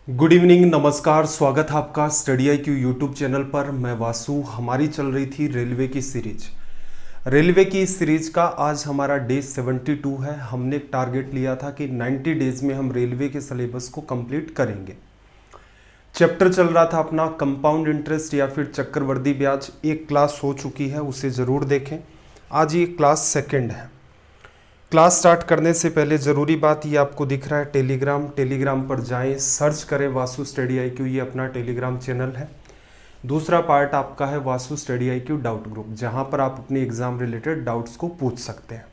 Good evening, नमस्कार। स्वागत है आपका स्टडी IQ यूट्यूब चैनल पर। मैं वासु। हमारी चल रही थी रेलवे की सीरीज। रेलवे की इस सीरीज का आज हमारा डे 72 है। हमने एक टारगेट लिया था कि 90 डेज में हम रेलवे के सिलेबस को कंप्लीट करेंगे। चैप्टर चल रहा था अपना कंपाउंड इंटरेस्ट या फिर चक्रवृद्धि ब्याज। एक क्लास हो चुकी है, उसे ज़रूर देखें। आज ये क्लास सेकेंड है। क्लास स्टार्ट करने से पहले ज़रूरी बात, ये आपको दिख रहा है टेलीग्राम पर जाएं, सर्च करें वासु स्टडी IQ। ये अपना टेलीग्राम चैनल है। दूसरा पार्ट आपका है Vasu study IQ doubt group, जहां पर आप अपने एग्जाम रिलेटेड डाउट्स को पूछ सकते हैं।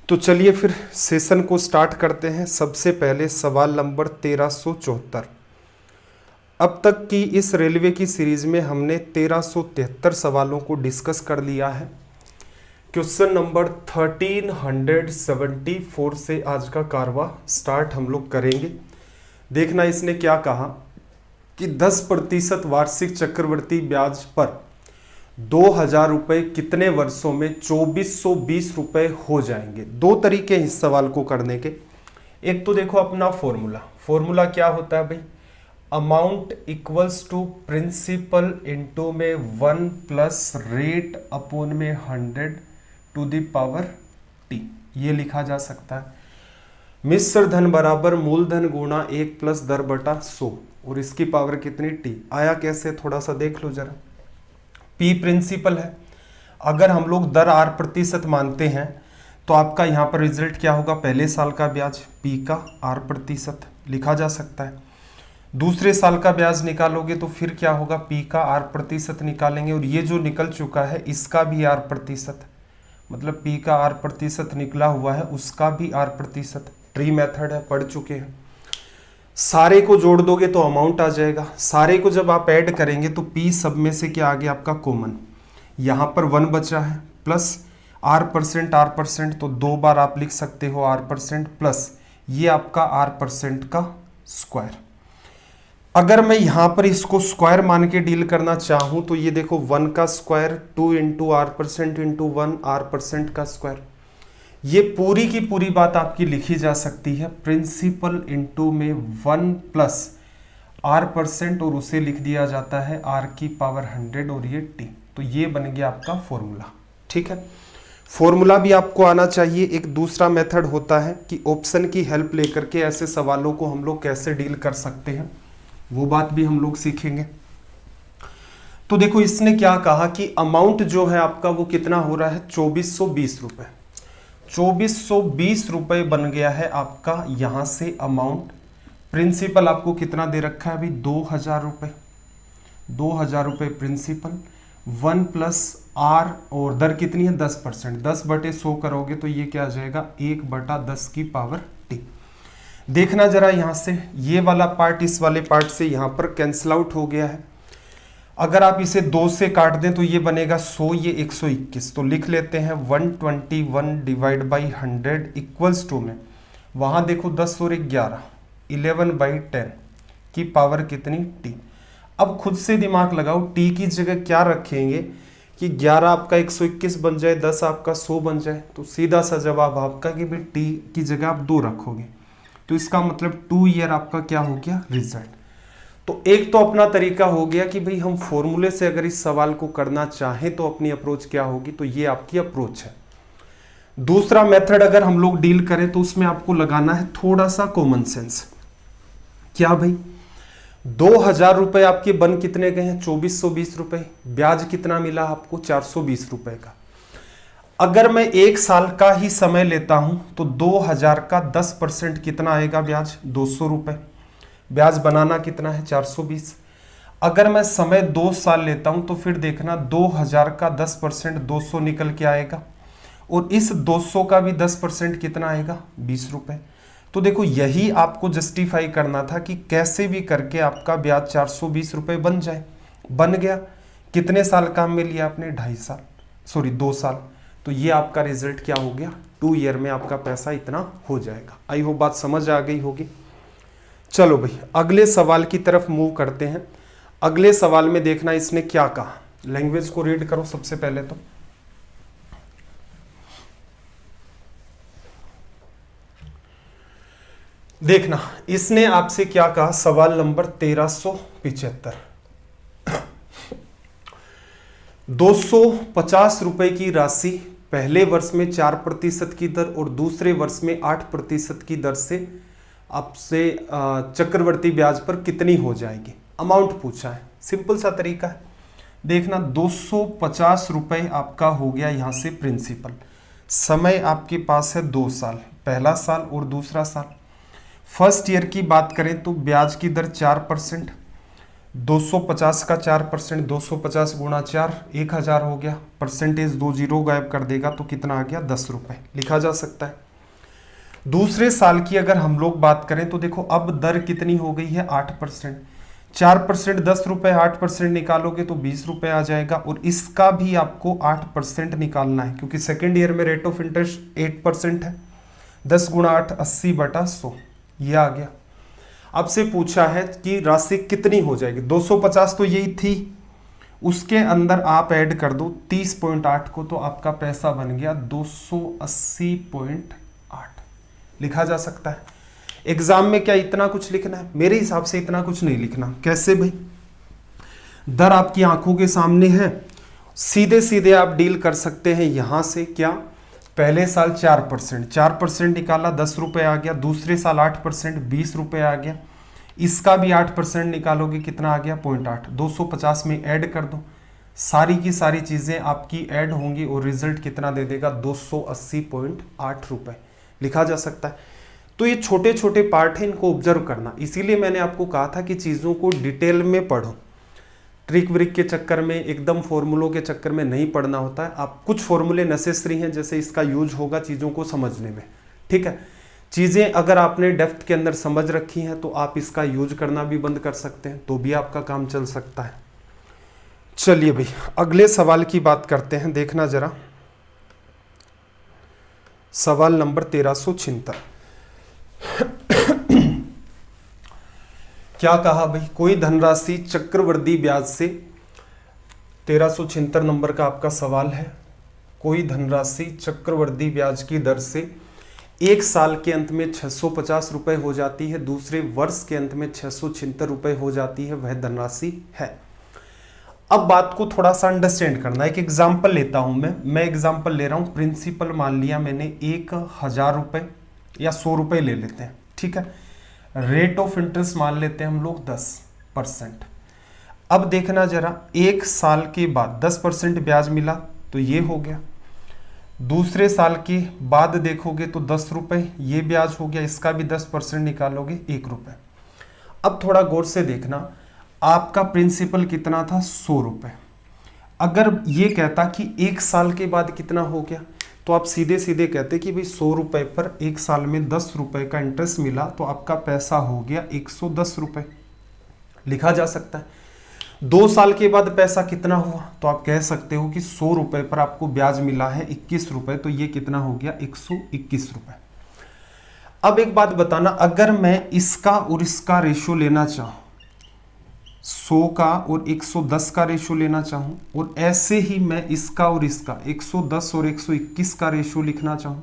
तो चलिए फिर सेशन को स्टार्ट करते हैं। सबसे पहले सवाल नंबर 1374। अब तक की इस रेलवे की सीरीज में हमने 1373 सवालों को डिस्कस कर लिया है। क्वेश्चन नंबर 1374 से आज का कारवा स्टार्ट हम लोग करेंगे। देखना इसने क्या कहा कि 10% वार्षिक चक्रवृद्धि ब्याज पर 2000 रुपये कितने वर्षों में 2420 रुपये हो जाएंगे। दो तरीके हैं इस सवाल को करने के। एक तो देखो अपना फॉर्मूला क्या होता है भाई, amount equals to principal into में 1 प्लस रेट अपॉन में 100 टू द पावर t। ये लिखा जा सकता है मिश्र धन बराबर मूलधन गुणा 1 प्लस दर बटा 100 और इसकी पावर कितनी t। आया कैसे, थोड़ा सा देख लो जरा। p प्रिंसिपल है। अगर हम लोग दर r% मानते हैं तो आपका यहाँ पर रिजल्ट क्या होगा, पहले साल का ब्याज p का r% लिखा जा सकता है। दूसरे साल का ब्याज निकालोगे तो फिर क्या होगा, p का r% निकालेंगे और ये जो निकल चुका है इसका भी r%, मतलब p का r% निकला हुआ है, उसका भी r%। ट्री मेथड है, पढ़ चुके हैं। सारे को जोड़ दोगे तो अमाउंट आ जाएगा। सारे को जब आप ऐड करेंगे तो p सब में से क्या आ गया आपका कॉमन, यहाँ पर 1 बचा है प्लस r%, तो दो बार आप लिख सकते हो r% प्लस ये आपका r% का स्क्वायर। अगर मैं यहाँ पर इसको स्क्वायर मान के डील करना चाहूँ तो ये देखो 1 का square 2 into r% into 1 r% का स्क्वायर। ये पूरी की पूरी बात आपकी लिखी जा सकती है प्रिंसिपल इंटू में 1 प्लस r% और उसे लिख दिया जाता है r की पावर 100 और ये t। तो ये बन गया आपका फॉर्मूला। ठीक है, फॉर्मूला भी आपको आना चाहिए। एक दूसरा मेथड होता है कि ऑप्शन की हेल्प लेकर के ऐसे सवालों को हम लोग कैसे डील कर सकते हैं, वो बात भी हम लोग सीखेंगे। तो देखो इसने क्या कहा कि अमाउंट जो है आपका वो कितना हो रहा है, 2420 रुपए। 2420 रुपए बन गया है आपका यहां से अमाउंट। प्रिंसिपल आपको कितना दे रखा है अभी, 2000 रुपए। 2000 रुपए प्रिंसिपल, 1 प्लस आर और दर कितनी है 10%। 10/100 करोगे तो ये क्या आ जाएगा, 1/10 की पावर t। देखना जरा यहां से, ये वाला पार्ट इस वाले पार्ट से यहां पर कैंसिल आउट हो गया है। अगर आप इसे 2 से काट दें तो ये बनेगा 100, ये 121। तो लिख लेते हैं 121 डिवाइड बाई 100 इक्वल्स टू में, वहां देखो 10 और 11, 11/10 की पावर कितनी t। अब खुद से दिमाग लगाओ, t की जगह क्या रखेंगे कि 11 आपका 121 बन जाए, 10 आपका 100 बन जाए। तो सीधा सा जवाब आपका कि भाई t की जगह आप 2 रखोगे, तो इसका मतलब 2 ईयर आपका क्या हो गया रिजल्ट। तो एक तो अपना तरीका हो गया कि भाई हम फॉर्मूले से अगर इस सवाल को करना चाहें तो अपनी अप्रोच क्या होगी, तो ये आपकी अप्रोच है। दूसरा मेथड अगर हम लोग डील करें तो उसमें आपको लगाना है थोड़ा सा कॉमन सेंस। क्या भाई, 2000 रुपए आपके बन कितने गए हैं, 2420 रुपए। ब्याज कितना मिला आपको, 420 रुपए का। अगर मैं 1 साल का ही समय लेता हूं तो 2000 का 10% कितना आएगा ब्याज, 200 रुपए। ब्याज बनाना कितना है, 420। अगर मैं समय 2 साल लेता हूं तो फिर देखना 2000 का 10% 200 निकल के आएगा और इस 200 का भी 10% कितना आएगा, 20 रुपए। तो देखो यही आपको जस्टिफाई करना था कि कैसे भी करके आपका ब्याज 420 रुपए बन जाए। बन गया। कितने साल काम में लिया आपने, 2 साल। तो ये आपका रिजल्ट क्या हो गया, 2 ईयर में आपका पैसा इतना हो जाएगा। आई होप बात समझ आ गई होगी। चलो भाई अगले सवाल की तरफ मूव करते हैं। अगले सवाल में देखना इसने क्या कहा, लैंग्वेज को रीड करो सबसे पहले तो। देखना इसने आपसे क्या कहा, सवाल नंबर 1375। 250 रुपए की राशि पहले वर्ष में 4% की दर और दूसरे वर्ष में 8% की दर से आपसे चक्रवर्ती ब्याज पर कितनी हो जाएगी, अमाउंट पूछा है। सिंपल सा तरीका है, देखना 250 रुपए आपका हो गया यहां से प्रिंसिपल, समय आपके पास है 2 साल, पहला साल और दूसरा साल। फर्स्ट ईयर की बात करें तो ब्याज की दर 4%, 250 का 4%, 250 गुणा 4 1000 हो गया, परसेंटेज 2 जीरो गायब कर देगा तो कितना आ गया 10 रुपए, लिखा जा सकता है। दूसरे साल की अगर हम लोग बात करें तो देखो अब दर कितनी हो गई है 8%, 4% 10 रुपए, 8% निकालोगे तो 20 रुपए आ जाएगा और इसका भी आपको 8% निकालना है क्योंकि सेकेंड ईयर में रेट ऑफ इंटरेस्ट 8% है। 10 गुणा 8 80/100 ये आ गया। आपसे पूछा है कि राशि कितनी हो जाएगी, 250 तो यही थी, उसके अंदर आप ऐड कर दो 30.8 को तो आपका पैसा बन गया 280.8, लिखा जा सकता है। एग्जाम में क्या इतना कुछ लिखना है? मेरे हिसाब से इतना कुछ नहीं लिखना। कैसे भाई, दर आपकी आंखों के सामने है, सीधे सीधे आप डील कर सकते हैं यहां से। क्या, पहले साल 4% निकाला 10 रुपए आ गया, दूसरे साल 8% 20 रुपए आ गया, इसका भी 8% निकालोगे कितना आ गया 0.8, 250 में ऐड कर दो, सारी की सारी चीजें आपकी ऐड होंगी और रिजल्ट कितना दे देगा 280.8 रुपए, लिखा जा सकता है। तो ये छोटे छोटे पार्ट हैं, इनको ऑब्जर्व करना, इसीलिए मैंने आपको कहा था कि चीजों को डिटेल में पढ़ो। ट्रिक व्रिक के चक्कर में, एकदम फॉर्मूलों के चक्कर में नहीं पढ़ना होता है। आप कुछ फॉर्मूले नेसेसरी हैं, जैसे इसका यूज होगा चीज़ों को समझने में, ठीक है। चीज़ें अगर आपने डेप्थ के अंदर समझ रखी हैं तो आप इसका यूज करना भी बंद कर सकते हैं, तो भी आपका काम चल सकता है। चलिए भाई अगले सवाल की बात करते हैं, देखना जरा सवाल नंबर 1376। क्या कहा भाई, कोई धनराशि चक्रवृद्धि ब्याज से, 1376 नंबर का आपका सवाल है। कोई धनराशि चक्रवृद्धि ब्याज की दर से एक साल के अंत में 650 रुपए हो जाती है, दूसरे वर्ष के अंत में 676 रुपए हो जाती है, वह धनराशि है। अब बात को थोड़ा सा अंडरस्टैंड करना। एक एग्जाम्पल लेता हूं मैं एग्जाम्पल ले रहा हूं, प्रिंसिपल मान लिया मैंने 1000 रुपए या 100 रुपए ले लेते हैं, ठीक है। रेट ऑफ इंटरेस्ट मान लेते हैं हम लोग 10%। अब देखना जरा, एक साल के बाद 10% ब्याज मिला तो ये हो गया, दूसरे साल के बाद देखोगे तो 10 रुपए ये ब्याज हो गया, इसका भी 10% निकालोगे 1 रुपए। अब थोड़ा गौर से देखना, आपका प्रिंसिपल कितना था 100 रुपए। अगर ये कहता कि एक साल के बाद कितना हो गया तो आप सीधे सीधे कहते कि भाई 100 रुपए पर एक साल में 10 रुपए का इंटरेस्ट मिला तो आपका पैसा हो गया 110 रुपए, लिखा जा सकता है। 2 साल के बाद पैसा कितना हुआ तो आप कह सकते हो कि 100 रुपए पर आपको ब्याज मिला है 21 रुपए, तो ये कितना हो गया 121 रुपए। अब एक बात बताना, अगर मैं इसका और इसका रेशो लेना चाहूं, 100 का और 110 का रेशो लेना चाहूं, और ऐसे ही मैं इसका और इसका 110 और 121 का रेशो लिखना चाहूं,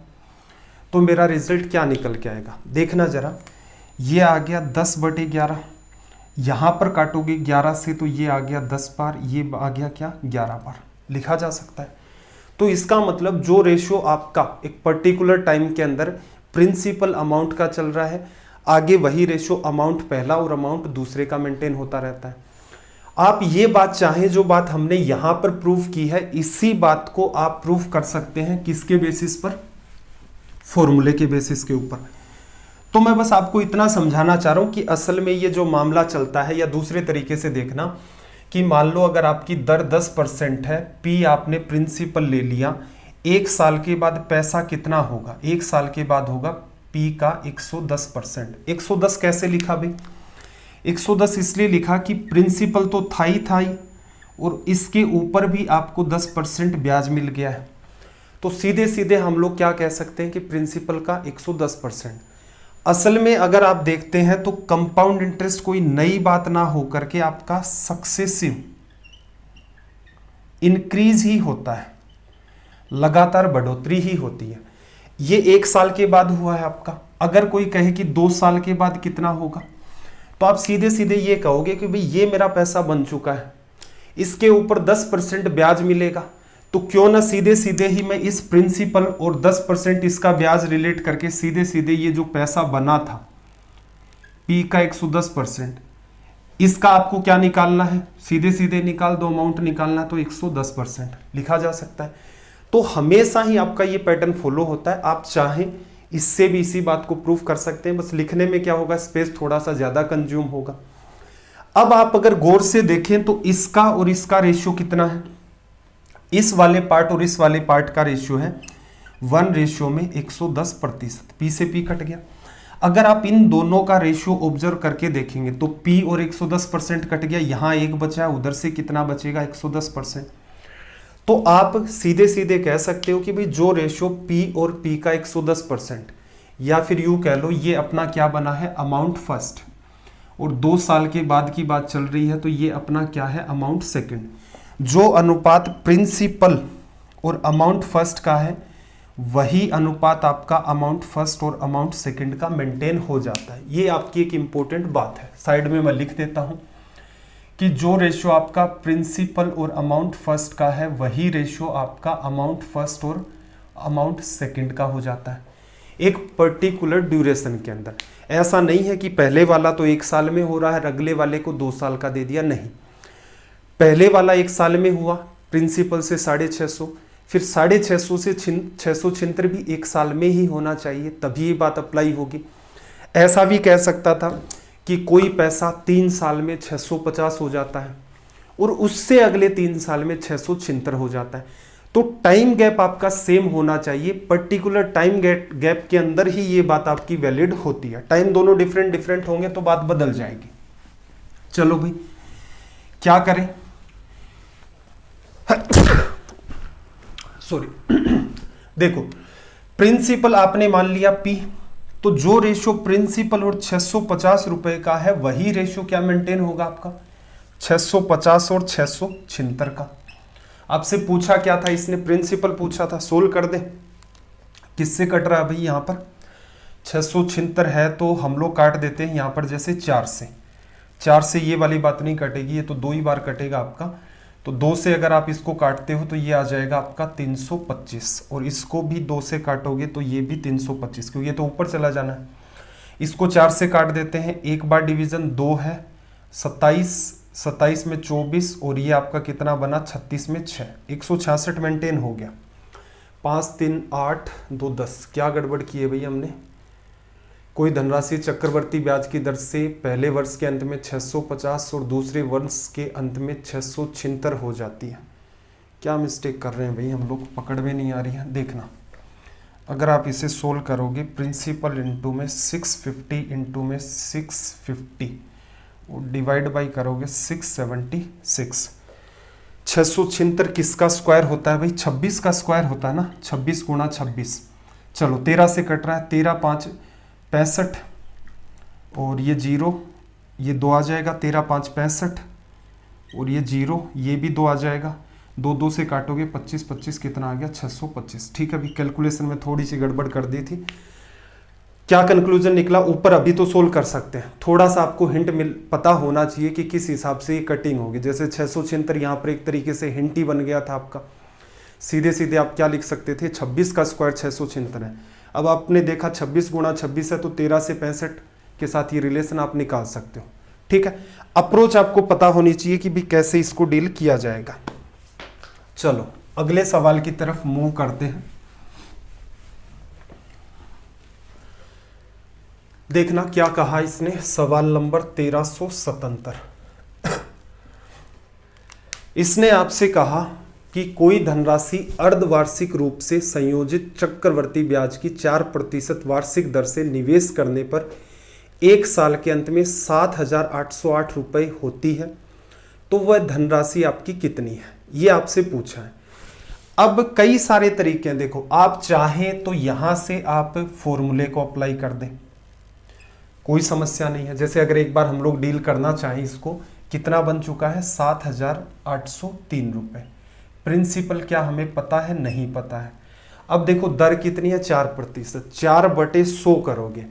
तो मेरा रिजल्ट क्या निकल के आएगा? देखना जरा, ये आ गया 10/11, यहां पर काटोगे 11 से तो ये आ गया 10 बार, ये आ गया क्या 11 बार, लिखा जा सकता है। तो इसका मतलब जो रेशो आपका एक पर्टिकुलर टाइम के अंदर प्रिंसिपल अमाउंट का चल रहा है, आगे वही रेशो अमाउंट पहला और अमाउंट दूसरे का मेंटेन होता रहता है। आप ये बात चाहें, जो बात हमने यहां पर प्रूफ की है, इसी बात को आप प्रूफ कर सकते हैं किसके बेसिस पर? फॉर्मूले के बेसिस के ऊपर। तो मैं बस आपको इतना समझाना चाह रहा हूं कि असल में ये जो मामला चलता है, या दूसरे तरीके से देखना कि मान लो अगर आपकी दर 10% है, पी आपने प्रिंसिपल ले लिया, एक साल के बाद पैसा कितना होगा? एक साल के बाद होगा पी का 110%। 110 कैसे लिखा भाई? 110 इसलिए लिखा कि प्रिंसिपल तो था ही और इसके ऊपर भी आपको 10% ब्याज मिल गया है, तो सीधे सीधे हम लोग क्या कह सकते हैं कि प्रिंसिपल का 110%। असल में अगर आप देखते हैं तो कंपाउंड इंटरेस्ट कोई नई बात ना हो करके आपका सक्सेसिव इंक्रीज ही होता है, लगातार बढ़ोतरी ही होती है। ये 1 साल के बाद हुआ है आपका। अगर कोई कहे कि 2 साल के बाद कितना होगा, तो आप सीधे सीधे ये कहोगे कि भाई ये मेरा पैसा बन चुका है, इसके ऊपर 10% ब्याज मिलेगा, तो क्यों ना सीधे सीधे ही मैं इस प्रिंसिपल और 10% इसका ब्याज रिलेट करके सीधे सीधे ये जो पैसा बना था P का 110%, इसका आपको क्या निकालना है, सीधे सीधे निकाल दो, अमाउंट निकालना है तो 110% लिखा जा सकता है। तो हमेशा ही आपका ये पैटर्न फॉलो होता है। आप चाहें इससे भी इसी बात को प्रूफ कर सकते हैं, बस लिखने में क्या होगा, स्पेस थोड़ा सा ज्यादा कंज्यूम होगा। अब आप अगर गौर से देखें तो इसका और इसका रेशियो कितना है, इस वाले पार्ट और इस वाले पार्ट का रेशियो है 1 रेशियो में 110%। पी से पी कट गया। अगर आप इन दोनों का रेशियो ऑब्जर्व करके देखेंगे तो P और 110% कट गया, यहां एक बचा है, उधर से कितना बचेगा 110%। तो आप सीधे सीधे कह सकते हो कि भाई जो रेशियो P और P का 110%, या फिर यूं कह लो ये अपना क्या बना है, अमाउंट फर्स्ट, और 2 साल के बाद की बात चल रही है तो ये अपना क्या है, अमाउंट सेकंड। जो अनुपात प्रिंसिपल और अमाउंट फर्स्ट का है वही अनुपात आपका अमाउंट फर्स्ट और अमाउंट सेकंड का मेंटेन हो जाता है। ये आपकी एक इंपॉर्टेंट बात है, साइड में मैं लिख देता हूं कि जो रेशियो आपका प्रिंसिपल और अमाउंट फर्स्ट का है वही रेशियो आपका अमाउंट फर्स्ट और अमाउंट सेकंड का हो जाता है एक पर्टिकुलर ड्यूरेशन के अंदर। ऐसा नहीं है कि पहले वाला तो 1 साल में हो रहा है, अगले वाले को 2 साल का दे दिया, नहीं। पहले वाला 1 साल में हुआ प्रिंसिपल से 650, फिर 650 से 676 भी 1 साल में ही होना चाहिए, तभी ये बात अप्लाई होगी। ऐसा भी कह सकता था कि कोई पैसा 3 साल में 650 हो जाता है और उससे अगले 3 साल में 676 हो जाता है। तो टाइम गैप आपका सेम होना चाहिए, पर्टिकुलर टाइम गैप के अंदर ही ये बात आपकी वैलिड होती है। टाइम दोनों डिफरेंट डिफरेंट होंगे तो बात बदल जाएगी। चलो भाई क्या करें, सॉरी देखो प्रिंसिपल आपने मान लिया P, तो जो रेशियो प्रिंसिपल और 650 रुपए का है वही रेशियो क्या मेंटेन होगा आपका, 650 और 676 का। आपसे पूछा क्या था इसने, प्रिंसिपल पूछा था, सोल्व कर दे। किससे कट रहा है भाई, यहां पर 676 है तो हम लोग काट देते हैं यहां पर जैसे 4 से ये वाली बात नहीं कटेगी, ये तो 2 ही बार कटेगा आपका। तो 2 से अगर आप इसको काटते हो तो ये आ जाएगा आपका 325, और इसको भी 2 से काटोगे तो ये भी 325, क्योंकि ये तो ऊपर चला जाना है। इसको 4 से काट देते हैं, एक बार डिवीजन 2 है, 27 में 24, और ये आपका कितना बना 36 में 6, 166 मेंटेन हो गया। 5 3 8 2 10, क्या गड़बड़ की है भाई हमने। कोई धनराशि चक्रवर्ती ब्याज की दर से पहले वर्ष के अंत में 650 और दूसरे वर्ष के अंत में 676 हो जाती है। क्या मिस्टेक कर रहे हैं भाई हम लोग, पकड़ में नहीं आ रही है। देखना अगर आप इसे सोल्व करोगे, प्रिंसिपल इंटू में 650 इंटू में 650 और डिवाइड बाई करोगे 676। 676 किसका स्क्वायर होता है भाई, 26 का स्क्वायर होता है ना, 26 गुणा 26। चलो 13 से कट रहा है, 13 5 65, और ये 0, ये 2 आ जाएगा, 13 5 65, और ये 0, ये भी 2 आ जाएगा, 2 से काटोगे 25 25 कितना आ गया 625। ठीक है, अभी कैलकुलेशन में थोड़ी सी गड़बड़ कर दी थी। क्या कंक्लूजन निकला ऊपर, अभी तो सोल्व कर सकते हैं, थोड़ा सा आपको हिंट पता होना चाहिए कि किस हिसाब से ये कटिंग होगी। जैसे 676 यहाँ पर एक तरीके से हिंट ही बन गया था आपका, सीधे सीधे आप क्या लिख सकते थे, 26 का स्क्वायर 676 है। अब आपने देखा 26 गुणा 26 है तो 13 से 65 के साथ ये रिलेशन आप निकाल सकते हो। ठीक है, अप्रोच आपको पता होनी चाहिए कि भी कैसे इसको डील किया जाएगा। चलो अगले सवाल की तरफ मूव करते हैं। देखना क्या कहा इसने, सवाल नंबर 1377। इसने आपसे कहा कि कोई धनराशि अर्धवार्षिक रूप से संयोजित चक्रवर्ती ब्याज की 4% वार्षिक दर से निवेश करने पर 1 साल के अंत में 7,808 रुपये होती है, तो वह धनराशि आपकी कितनी है, ये आपसे पूछा है। अब कई सारे तरीके हैं, देखो आप चाहें तो यहां से आप फॉर्मूले को अप्लाई कर दें, कोई समस्या नहीं है। जैसे अगर एक बार हम लोग डील करना चाहें, इसको कितना बन चुका है 7,803 रुपये। प्रिंसिपल क्या हमें पता है, नहीं पता है। अब देखो दर कितनी है 4%, 4/100 करोगे,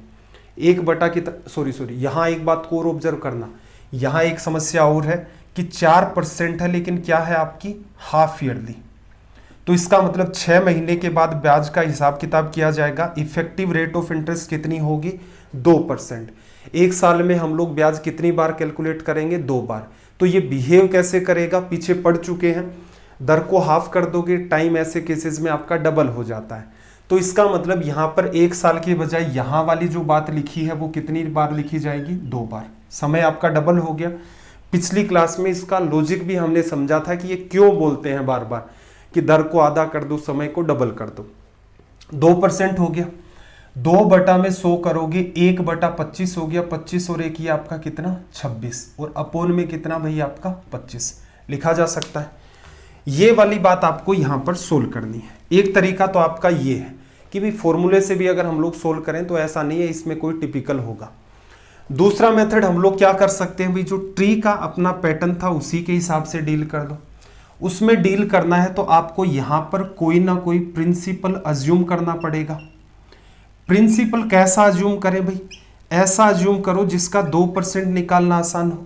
1 कितना, सॉरी यहाँ एक बात को और ऑब्जर्व करना, यहाँ एक समस्या और है कि 4% है लेकिन क्या है आपकी हाफ ईयरली, तो इसका मतलब 6 महीने के बाद ब्याज का हिसाब किताब किया जाएगा। इफेक्टिव रेट ऑफ इंटरेस्ट कितनी होगी 2%। एक साल में हम लोग ब्याज कितनी बार कैलकुलेट करेंगे 2 बार। तो ये बिहेव कैसे करेगा पीछे पढ़ चुके हैं, दर को हाफ कर दोगे, टाइम ऐसे केसेस में आपका डबल हो जाता है। तो इसका मतलब यहाँ पर 1 साल के बजाय यहाँ वाली जो बात लिखी है वो कितनी बार लिखी जाएगी 2 बार, समय आपका डबल हो गया। पिछली क्लास में इसका लॉजिक भी हमने समझा था कि ये क्यों बोलते हैं बार बार कि दर को आधा कर दो, समय को डबल कर दो। 2% हो गया, 2/100 करोगे, 1/25 हो गया, 25 और 1 ये आपका कितना 26, और अपोन में कितना भाई आपका 25 लिखा जा सकता है। ये वाली बात आपको यहां पर सोल्व करनी है। एक तरीका तो आपका ये है कि भाई फॉर्मूले से भी अगर हम लोग सोल्व करें तो ऐसा नहीं है इसमें कोई टिपिकल होगा। दूसरा मेथड हम लोग क्या कर सकते हैं भाई, जो ट्री का अपना पैटर्न था उसी के हिसाब से डील कर दो। उसमें डील करना है तो आपको यहां पर कोई ना कोई प्रिंसिपल अज्यूम करना पड़ेगा। प्रिंसिपल कैसा अज्यूम करें भाई, ऐसा अज्यूम करो जिसका 2% निकालना आसान हो।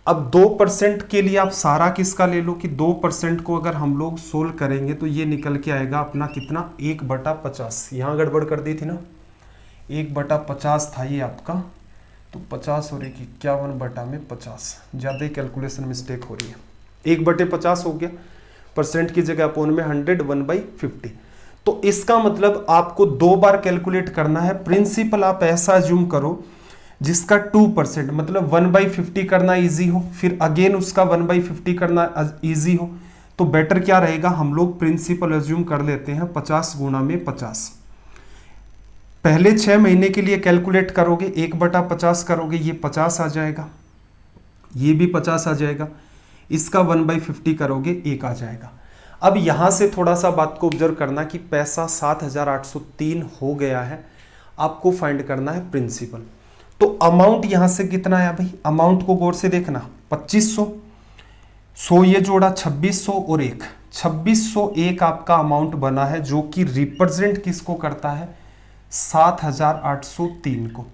अब 2% के लिए आप सारा किसका ले लो कि 2% को अगर हम लोग सोल्व करेंगे तो ये निकल के आएगा अपना कितना 1/50। यहां गड़बड़ कर दी थी ना, 1/50 था ये आपका, तो 50 और 51/50, ज्यादा कैलकुलेशन मिस्टेक हो रही है। 1/50 हो गया, परसेंट की जगह अपोन में 100, 1/50। तो इसका मतलब आपको 2 बार कैलकुलेट करना है। प्रिंसिपल आप ऐसा अज्यूम करो जिसका 2%, मतलब 1/50 करना इजी हो, फिर अगेन उसका 1/50 करना इजी हो। तो बेटर क्या रहेगा, हम लोग प्रिंसिपल अज्यूम कर लेते हैं 50 गुणा में 50। पहले 6 महीने के लिए कैलकुलेट करोगे, 1/50 करोगे, ये 50 आ जाएगा, ये भी 50 आ जाएगा, इसका 1/50 करोगे 1 आ जाएगा। अब यहां से थोड़ा सा बात को ऑब्जर्व करना कि पैसा 7803 हो गया है, आपको फाइंड करना है प्रिंसिपल। तो अमाउंट यहां से कितना है भाई, अमाउंट को गौर से देखना, 2500, 100 ये जोड़ा 2600 और 1, 2601 आपका अमाउंट बना है, जो कि रिप्रेजेंट किसको करता है 7803 को।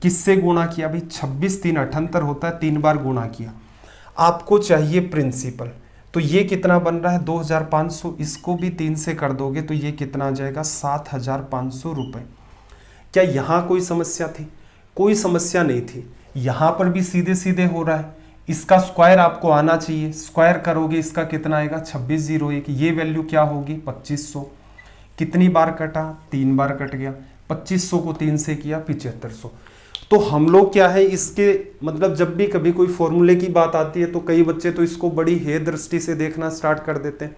किससे गुणा किया भाई, 26 3 78 होता है, 3 बार गुणा किया। आपको चाहिए प्रिंसिपल, तो ये कितना बन रहा है 2500, इसको भी 3 से कर दोगे तो ये कितना आ जाएगा 7500 रुपए। क्या यहां कोई समस्या थी, कोई समस्या नहीं थी। यहां पर भी सीधे सीधे हो रहा है, इसका स्क्वायर आपको आना चाहिए, स्क्वायर करोगे इसका कितना आएगा 2601, ये वैल्यू क्या होगी 2500। कितनी बार कटा, 3 बार कट गया, 2500 को 3 से किया 7500। तो हम लोग क्या है इसके मतलब जब भी कभी कोई फॉर्मूले की बात आती है तो कई बच्चे तो इसको बड़ी हे दृष्टि से देखना स्टार्ट कर देते हैं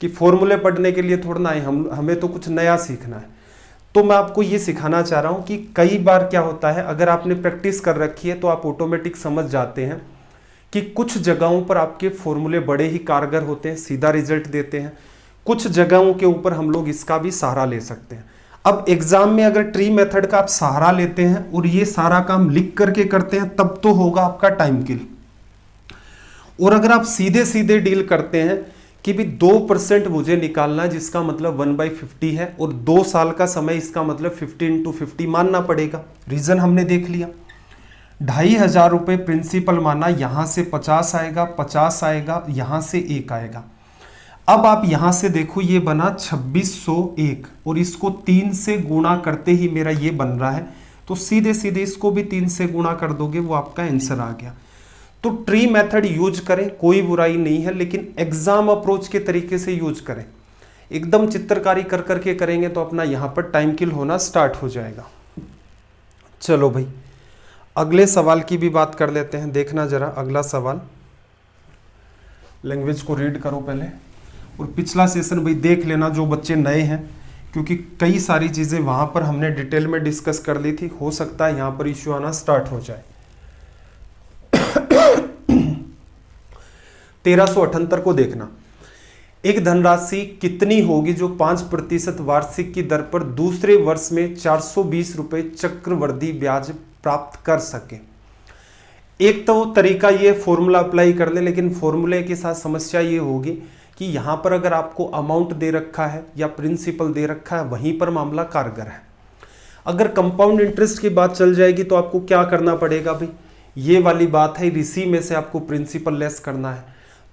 कि फॉर्मूले पढ़ने के लिए थोड़ा ना है, हमें तो कुछ नया सीखना है। तो मैं आपको ये सिखाना चाह रहा हूं कि कई बार क्या होता है, अगर आपने प्रैक्टिस कर रखी है तो आप ऑटोमेटिक समझ जाते हैं कि कुछ जगहों पर आपके फॉर्मूले बड़े ही कारगर होते हैं, सीधा रिजल्ट देते हैं। कुछ जगहों के ऊपर हम लोग इसका भी सहारा ले सकते हैं। अब एग्जाम में अगर ट्री मेथड का आप सहारा लेते हैं और ये सारा काम लिख करके करते हैं तब तो होगा आपका टाइम किल। और अगर आप सीधे सीधे डील करते हैं कि भी 2% मुझे निकालना है जिसका मतलब 1/50 है और 2 साल का समय, इसका मतलब 50 × 50 मानना पड़ेगा। रीजन हमने देख लिया, 2500 रुपये प्रिंसिपल माना, यहां से 50 आएगा, 50 आएगा, यहां से 1 आएगा। अब आप यहां से देखो ये बना 2601 और इसको 3 से गुणा करते ही मेरा ये बन रहा है, तो सीधे सीधे इसको भी 3 से गुणा कर दोगे, वो आपका आंसर आ गया। तो ट्री मेथड यूज करें, कोई बुराई नहीं है, लेकिन एग्जाम अप्रोच के तरीके से यूज करें। एकदम चित्रकारी कर करके करेंगे तो अपना यहां पर टाइम किल होना स्टार्ट हो जाएगा। चलो भाई अगले सवाल की भी बात कर लेते हैं। देखना जरा अगला सवाल, लैंग्वेज को रीड करो पहले, और पिछला सेशन भाई देख लेना जो बच्चे नए हैं, क्योंकि कई सारी चीजें वहां पर हमने डिटेल में डिस्कस कर ली थी, हो सकता है यहां पर इश्यू आना स्टार्ट हो जाए। 1378 को देखना, एक धनराशि कितनी होगी जो 5% वार्षिक की दर पर दूसरे वर्ष में 420 रुपए चक्रवृद्धि ब्याज प्राप्त कर सके। एक तो तरीका ये फॉर्मूला अप्लाई कर ले, लेकिन फॉर्मूले के साथ समस्या ये होगी कि कि यहाँ पर अगर आपको अमाउंट दे रखा है या प्रिंसिपल दे रखा है वहीं पर मामला कारगर है। अगर कंपाउंड इंटरेस्ट की बात चल जाएगी तो आपको क्या करना पड़ेगा भाई, ये वाली बात है, इसी में से आपको प्रिंसिपल लेस करना है।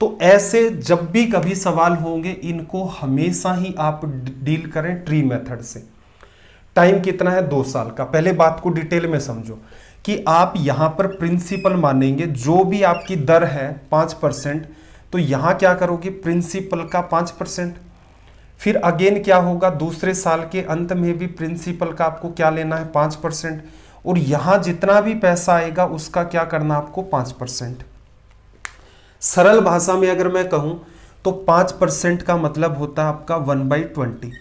तो ऐसे जब भी कभी सवाल होंगे इनको हमेशा ही आप डील करें ट्री मेथड से। टाइम कितना है, 2 साल का। पहले बात को डिटेल में समझो कि आप यहां पर प्रिंसिपल मानेंगे, जो भी आपकी दर है 5%, तो यहां क्या करोगे, प्रिंसिपल का 5%। फिर अगेन क्या होगा, दूसरे साल के अंत में भी प्रिंसिपल का आपको क्या लेना है, 5%। और यहां जितना भी पैसा आएगा उसका क्या करना आपको, 5%। सरल भाषा में अगर मैं कहूं तो 5% का मतलब होता है आपका 1/20।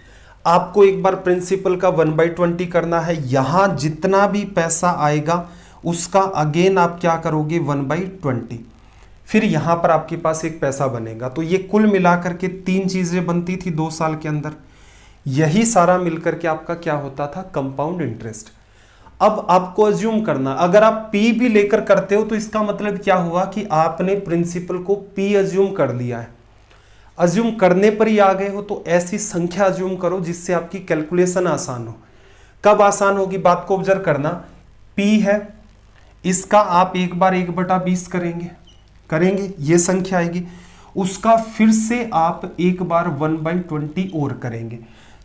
आपको एक बार प्रिंसिपल का 1/20 करना है, यहां जितना भी पैसा आएगा उसका अगेन आप क्या करोगे, 1/20। फिर यहां पर आपके पास एक पैसा बनेगा। तो ये कुल मिलाकर के 3 चीजें बनती थी 2 साल के अंदर। यही सारा मिलकर के आपका क्या होता था, कंपाउंड इंटरेस्ट। अब आपको अज्यूम करना, अगर आप पी भी लेकर करते हो तो इसका मतलब क्या हुआ कि आपने प्रिंसिपल को पी अज्यूम कर लिया है। अज्यूम करने पर ही आ गए हो तो ऐसी संख्या अज्यूम करो जिससे आपकी कैलकुलेशन आसान हो। कब आसान होगी, बात को ऑब्जर्व करना। पी है, इसका आप एक बार 1/20 करेंगे, ये संख्या आएगी। उसका फिर से आप एक बार 1/20 और करेंगे।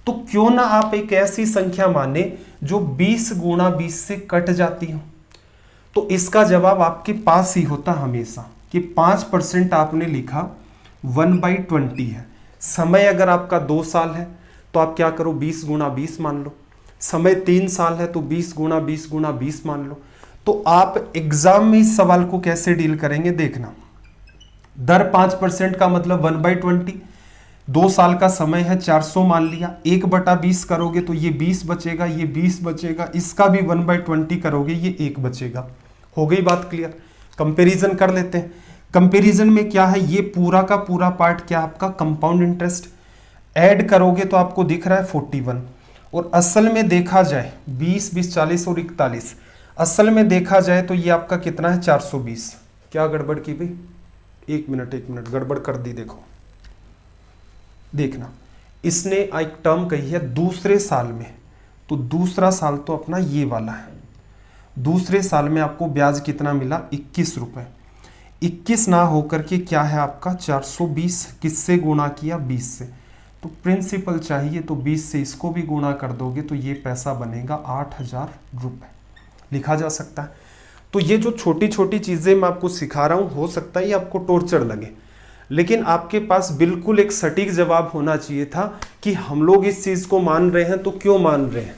तो क्यों ना आप एक ऐसी संख्या माने जो 20 गुणा 20 से कट जाती हो। तो इसका जवाब आपके पास ही होता हमेशा कि 5% आपने लिखा, 1/20 है। समय अगर आपका 2 साल है तो आप क्या करो, 20 गुणा 20 मान लो। समय 3 साल है तो 20 गुणा 20 गुणा 20 मान लो। तो आप एग्जाम में इस सवाल को कैसे डील करेंगे देखना। दर 5% का मतलब 1/20, 2 साल का समय है, 400 मान लिया। 1/20 करोगे तो ये 20 बचेगा, ये 20 बचेगा, इसका भी 1/20 करोगे, ये 1 बचेगा। हो गई बात क्लियर। कंपैरिजन कर लेते हैं। कंपैरिजन में क्या है, ये पूरा का पूरा पार्ट क्या आपका कंपाउंड इंटरेस्ट। ऐड करोगे तो आपको दिख रहा है 41, और असल में देखा जाए 20, 20, 40 और 41, असल में देखा जाए तो ये आपका कितना है, 420। क्या गड़बड़ की भाई, एक मिनट गड़बड़ कर दी। देखना, इसने एक टर्म कही है दूसरे साल में, तो दूसरा साल तो अपना ये वाला है। दूसरे साल में आपको ब्याज कितना मिला, 21 रुपए। 21 ना होकर के क्या है आपका 420, किससे गुणा किया, 20 से। तो प्रिंसिपल चाहिए तो 20 से इसको भी गुणा कर दोगे तो ये पैसा बनेगा 8000 रुपए, लिखा जा सकता है। तो ये जो छोटी छोटी चीजें मैं आपको सिखा रहा हूं, हो सकता है ये आपको टॉर्चर लगे, लेकिन आपके पास बिल्कुल एक सटीक जवाब होना चाहिए था कि हम लोग इस चीज को मान रहे हैं तो क्यों मान रहे हैं,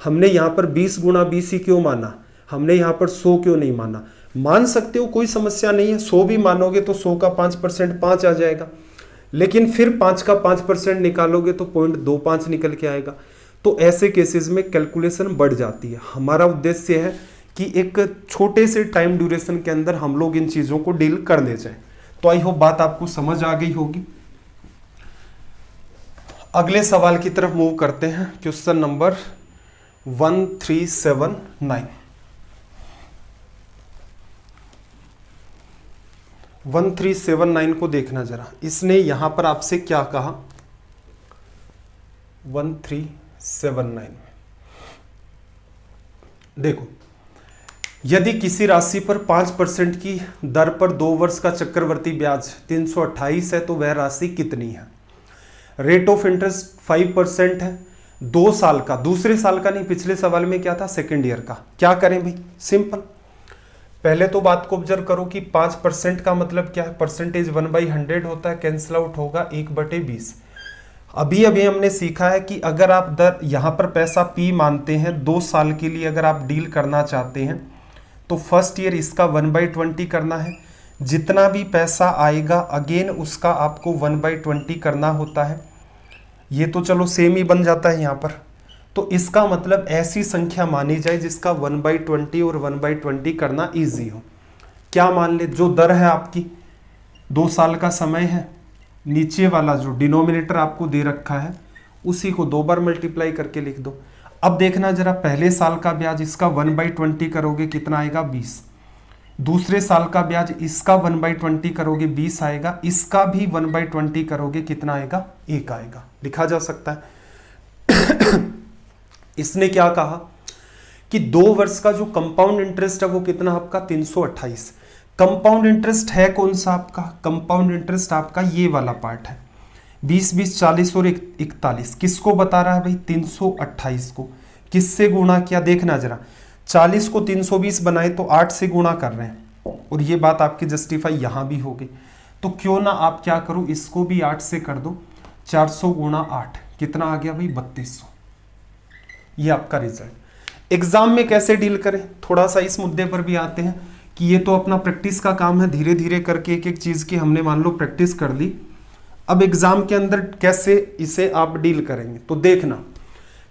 हमने यहाँ पर 20 गुणा 20 ही क्यों माना, हमने यहाँ पर 100 क्यों नहीं माना। मान सकते हो, कोई समस्या नहीं है, 100 भी मानोगे तो 100 का 5% 5 आ जाएगा, लेकिन फिर 5 का 5% निकालोगे तो 0.25 निकल के आएगा। तो ऐसे केसेस में कैलकुलेशन बढ़ जाती है। हमारा उद्देश्य है कि एक छोटे से टाइम ड्यूरेशन के अंदर हम लोग इन चीज़ों को डील कर ले जाए। तो आई होप बात आपको समझ आ गई होगी। अगले सवाल की तरफ मूव करते हैं। Question number 1379। 1379 को देखना जरा, इसने यहां पर आपसे क्या कहा। 1379 देखो, यदि किसी राशि पर 5% की दर पर 2 वर्ष का चक्रवर्ती ब्याज 328 है तो वह राशि कितनी है। रेट ऑफ इंटरेस्ट 5% है, 2 साल का, दूसरे साल का नहीं, पिछले सवाल में क्या था, सेकेंड ईयर का। क्या करें भाई, सिंपल, पहले तो बात को ऑब्जर्व करो कि 5% का मतलब क्या है, परसेंटेज 1/100 होता है, कैंसिल आउट होगा 1/20। अभी हमने सीखा है कि अगर आप दर यहाँ पर पैसा P मानते हैं 2 साल के लिए, अगर आप डील करना चाहते हैं तो फर्स्ट ईयर इसका 1/20 करना है, जितना भी पैसा आएगा अगेन उसका आपको 1/20 करना होता है। ये तो चलो सेम ही बन जाता है यहाँ पर। तो इसका मतलब ऐसी संख्या मानी जाए जिसका 1/20 और 1/20 करना इजी हो। क्या मान ले, जो दर है आपकी 2 साल का समय है, नीचे वाला जो डिनोमिनेटर आपको दे रखा है उसी को 2 बार मल्टीप्लाई करके लिख दो। अब देखना जरा, पहले साल का ब्याज इसका 1/20 करोगे कितना आएगा, 20। दूसरे साल का ब्याज, इसका 1/20 करोगे 20 आएगा, इसका भी 1/20 करोगे कितना आएगा, 1 आएगा। लिखा जा सकता है। इसने क्या कहा कि 2 वर्ष का जो कंपाउंड इंटरेस्ट है वो कितना आपका 328। कंपाउंड इंटरेस्ट है कौन सा आपका, कंपाउंड इंटरेस्ट आपका ये वाला पार्ट है, 20 20 40 और 41। किसको बता रहा है भाई, 328 को। किससे गुणा किया देखना जरा, 40 को 320 बनाए तो 8 से गुणा कर रहे हैं, और ये बात आपकी जस्टिफाई यहां भी हो गई। तो क्यों ना आप क्या करो, इसको भी 8 से कर दो, 400 गुणा 8 कितना आ गया भाई 3200। ये आपका रिजल्ट। एग्जाम में कैसे डील करें, थोड़ा सा इस मुद्दे पर भी आते हैं कि ये तो अपना प्रैक्टिस का काम है, धीरे धीरे करके एक एक चीज की हमने मान लो प्रैक्टिस कर ली। अब एग्जाम के अंदर कैसे इसे आप डील करेंगे, तो देखना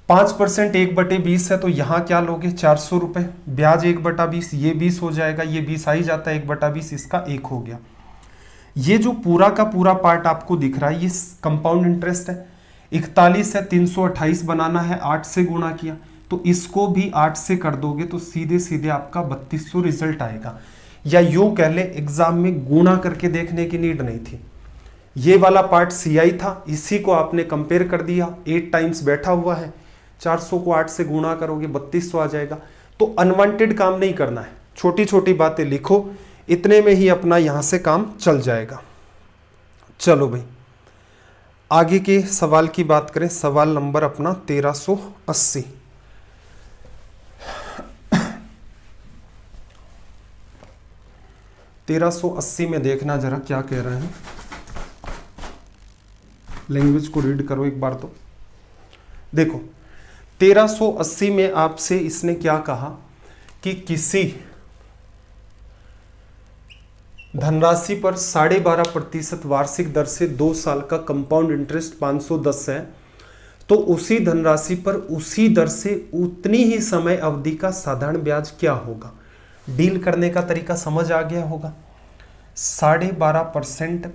5% 1/20 है, तो यहाँ क्या लोगे 400 रुपये, ब्याज 1/20, ये 20 हो जाएगा, ये 20 आ ही जाता है, 1/20 इसका 1 हो गया। ये जो पूरा का पूरा पार्ट आपको दिख रहा है ये कंपाउंड इंटरेस्ट है। 41 है, 328 बनाना है, 8 से गुणा किया, तो इसको भी 8 से कर दोगे तो सीधे सीधे आपका 3200 रिजल्ट आएगा। या यूं कह ले, एग्जाम में गुणा करके देखने की नीड नहीं थी, ये वाला पार्ट CI था, इसी को आपने कंपेयर कर दिया, 8 टाइम्स बैठा हुआ है, 400 को 8 से गुणा करोगे 3200 आ जाएगा। तो अनवांटेड काम नहीं करना है, छोटी छोटी बातें लिखो, इतने में ही अपना यहां से काम चल जाएगा। चलो भाई आगे के सवाल की बात करें, सवाल नंबर अपना 1380। में देखना जरा क्या कह रहे हैं, लैंग्वेज को रीड करो एक बार। तो देखो 1380 में आपसे इसने क्या कहा कि किसी धनराशि पर 12.5% वार्षिक दर से 2 साल का कंपाउंड इंटरेस्ट 510 है, तो उसी धनराशि पर उसी दर से उतनी ही समय अवधि का साधारण ब्याज क्या होगा। डील करने का तरीका समझ आ गया होगा। 12.5%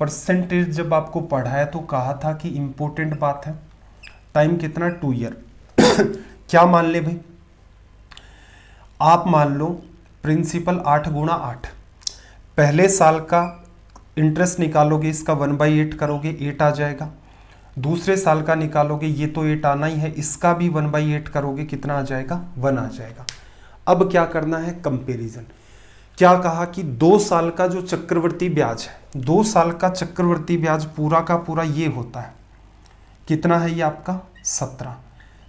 परसेंटेज जब आपको पढ़ाया तो कहा था कि इंपॉर्टेंट बात है, टाइम कितना 2 ईयर। क्या मान ले भाई, आप मान लो प्रिंसिपल 8 गुणा 8, पहले साल का इंटरेस्ट निकालोगे, इसका 1/8 करोगे 8 आ जाएगा, दूसरे साल का निकालोगे, ये तो 8 आना ही है, इसका भी 1/8 करोगे कितना आ जाएगा 1 आ जाएगा। अब क्या करना है कंपैरिजन। क्या कहा कि 2 साल का जो चक्रवर्ती ब्याज है, 2 साल का चक्रवर्ती ब्याज पूरा का पूरा ये होता है, कितना है ये आपका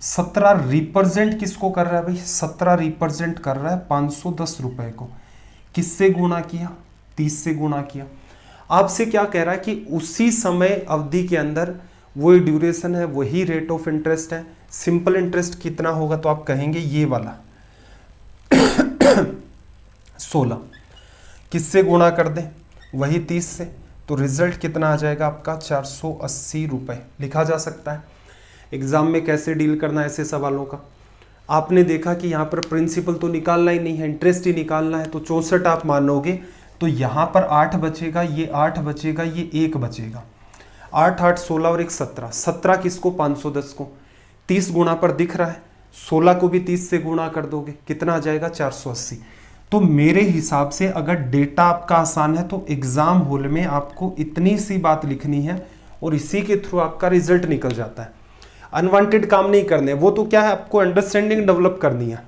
17 रिप्रेजेंट किसको कर रहा है भाई, 17 रिप्रेजेंट कर रहा है 510 रुपए को। किससे गुणा किया, 30 से गुणा किया। आपसे क्या कह रहा है कि उसी समय अवधि के अंदर वही ड्यूरेशन है, वही रेट ऑफ इंटरेस्ट है। सिंपल इंटरेस्ट कितना होगा, तो आप कहेंगे ये वाला 16, किससे गुणा कर दें, वही 30 से, तो रिजल्ट कितना आ जाएगा आपका 480 रुपए। लिखा जा सकता है। एग्जाम में कैसे डील करना है ऐसे सवालों का, आपने देखा कि यहाँ पर प्रिंसिपल तो निकालना ही नहीं है, इंटरेस्ट ही निकालना है, तो 64 आप मानोगे तो यहाँ पर 8 बचेगा, ये 8 बचेगा, ये 1 बचेगा, 8 8 16 और 1 17, 17 किसको 510 को, 30 गुणा पर दिख रहा है, 16 को भी 30 से गुणा कर दोगे कितना आ जाएगा 480। तो मेरे हिसाब से अगर डेटा आपका आसान है तो एग्जाम हॉल में आपको इतनी सी बात लिखनी है और इसी के थ्रू आपका रिजल्ट निकल जाता है। अनवांटेड काम नहीं करने, वो तो क्या है आपको अंडरस्टैंडिंग डेवलप करनी है,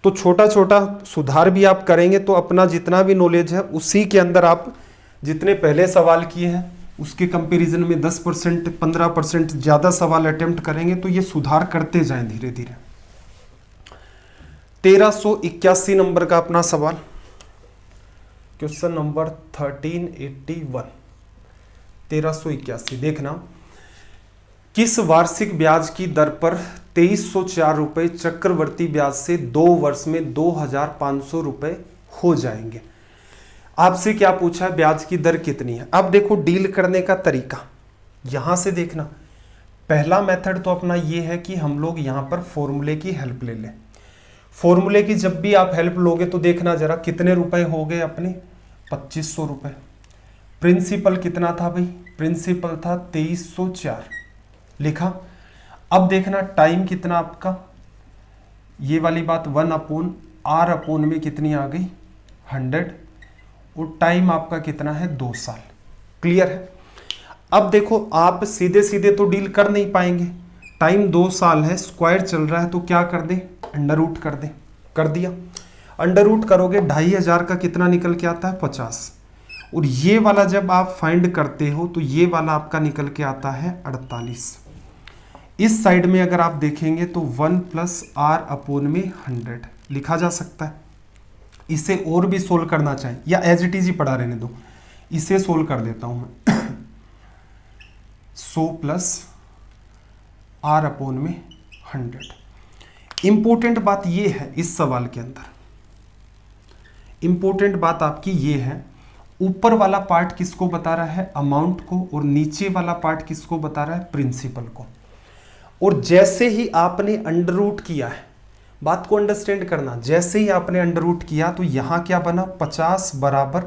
तो छोटा छोटा सुधार भी आप करेंगे तो अपना जितना भी नॉलेज है उसी के अंदर आप जितने पहले सवाल किए हैं उसके कंपैरिजन में 10% 15% ज़्यादा सवाल अटेम्प्ट करेंगे तो ये सुधार करते जाएं धीरे धीरे। 1381 नंबर का अपना सवाल, क्वेश्चन नंबर 1381, 1381 देखना। किस वार्षिक ब्याज की दर पर 2304 रुपए चक्रवर्ती ब्याज से 2 वर्ष में 2500 रुपए हो जाएंगे। आपसे क्या पूछा है, ब्याज की दर कितनी है। अब देखो डील करने का तरीका, यहां से देखना। पहला मेथड तो अपना ये है कि हम लोग यहां पर फॉर्मूले की हेल्प ले लें। फॉर्मूले की जब भी आप हेल्प लोगे तो देखना जरा कितने रुपए हो गए अपने 2500 रुपए। प्रिंसिपल कितना था भाई, प्रिंसिपल था 2304, लिखा। अब देखना टाइम कितना आपका, ये वाली बात 1/r में कितनी आ गई 100 और टाइम आपका कितना है 2 साल। क्लियर है। अब देखो आप सीधे सीधे तो डील कर नहीं पाएंगे, टाइम 2 साल है, स्क्वायर चल रहा है, तो क्या कर दें, अंडर रूट कर दें। कर दिया, अंडर रूट करोगे 2500 का कितना निकल के आता है 50, और ये वाला जब आप फाइंड करते हो तो ये वाला आपका निकल के आता है 48। इस साइड में अगर आप देखेंगे तो 1 + r/100 लिखा जा सकता है। इसे और भी सोल्व करना चाहें या एज इट इज ही पढ़ा रहने दो, इसे सोल्व कर देता हूं मैं 100 + r/100। इंपॉर्टेंट बात ये है इस सवाल के अंदर, इंपॉर्टेंट बात आपकी ये है, ऊपर वाला पार्ट किसको बता रहा है, अमाउंट को, और नीचे वाला पार्ट किसको बता रहा है, प्रिंसिपल को। और जैसे ही आपने अंडर रूट किया है, बात को अंडरस्टैंड करना, जैसे ही आपने अंडर रूट किया तो यहां क्या बना, 50 =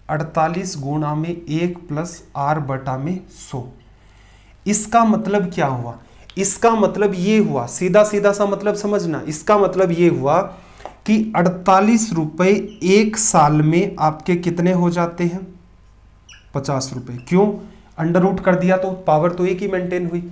48 गुणा में 1 + r/100। इसका मतलब क्या हुआ, इसका मतलब ये हुआ, सीधा सीधा सा मतलब समझना, इसका मतलब ये हुआ कि 48 रुपए 1 साल में आपके कितने हो जाते हैं, 50 रुपए। क्यों, अंडर रूट कर दिया तो पावर तो एक ही मेंटेन हुई।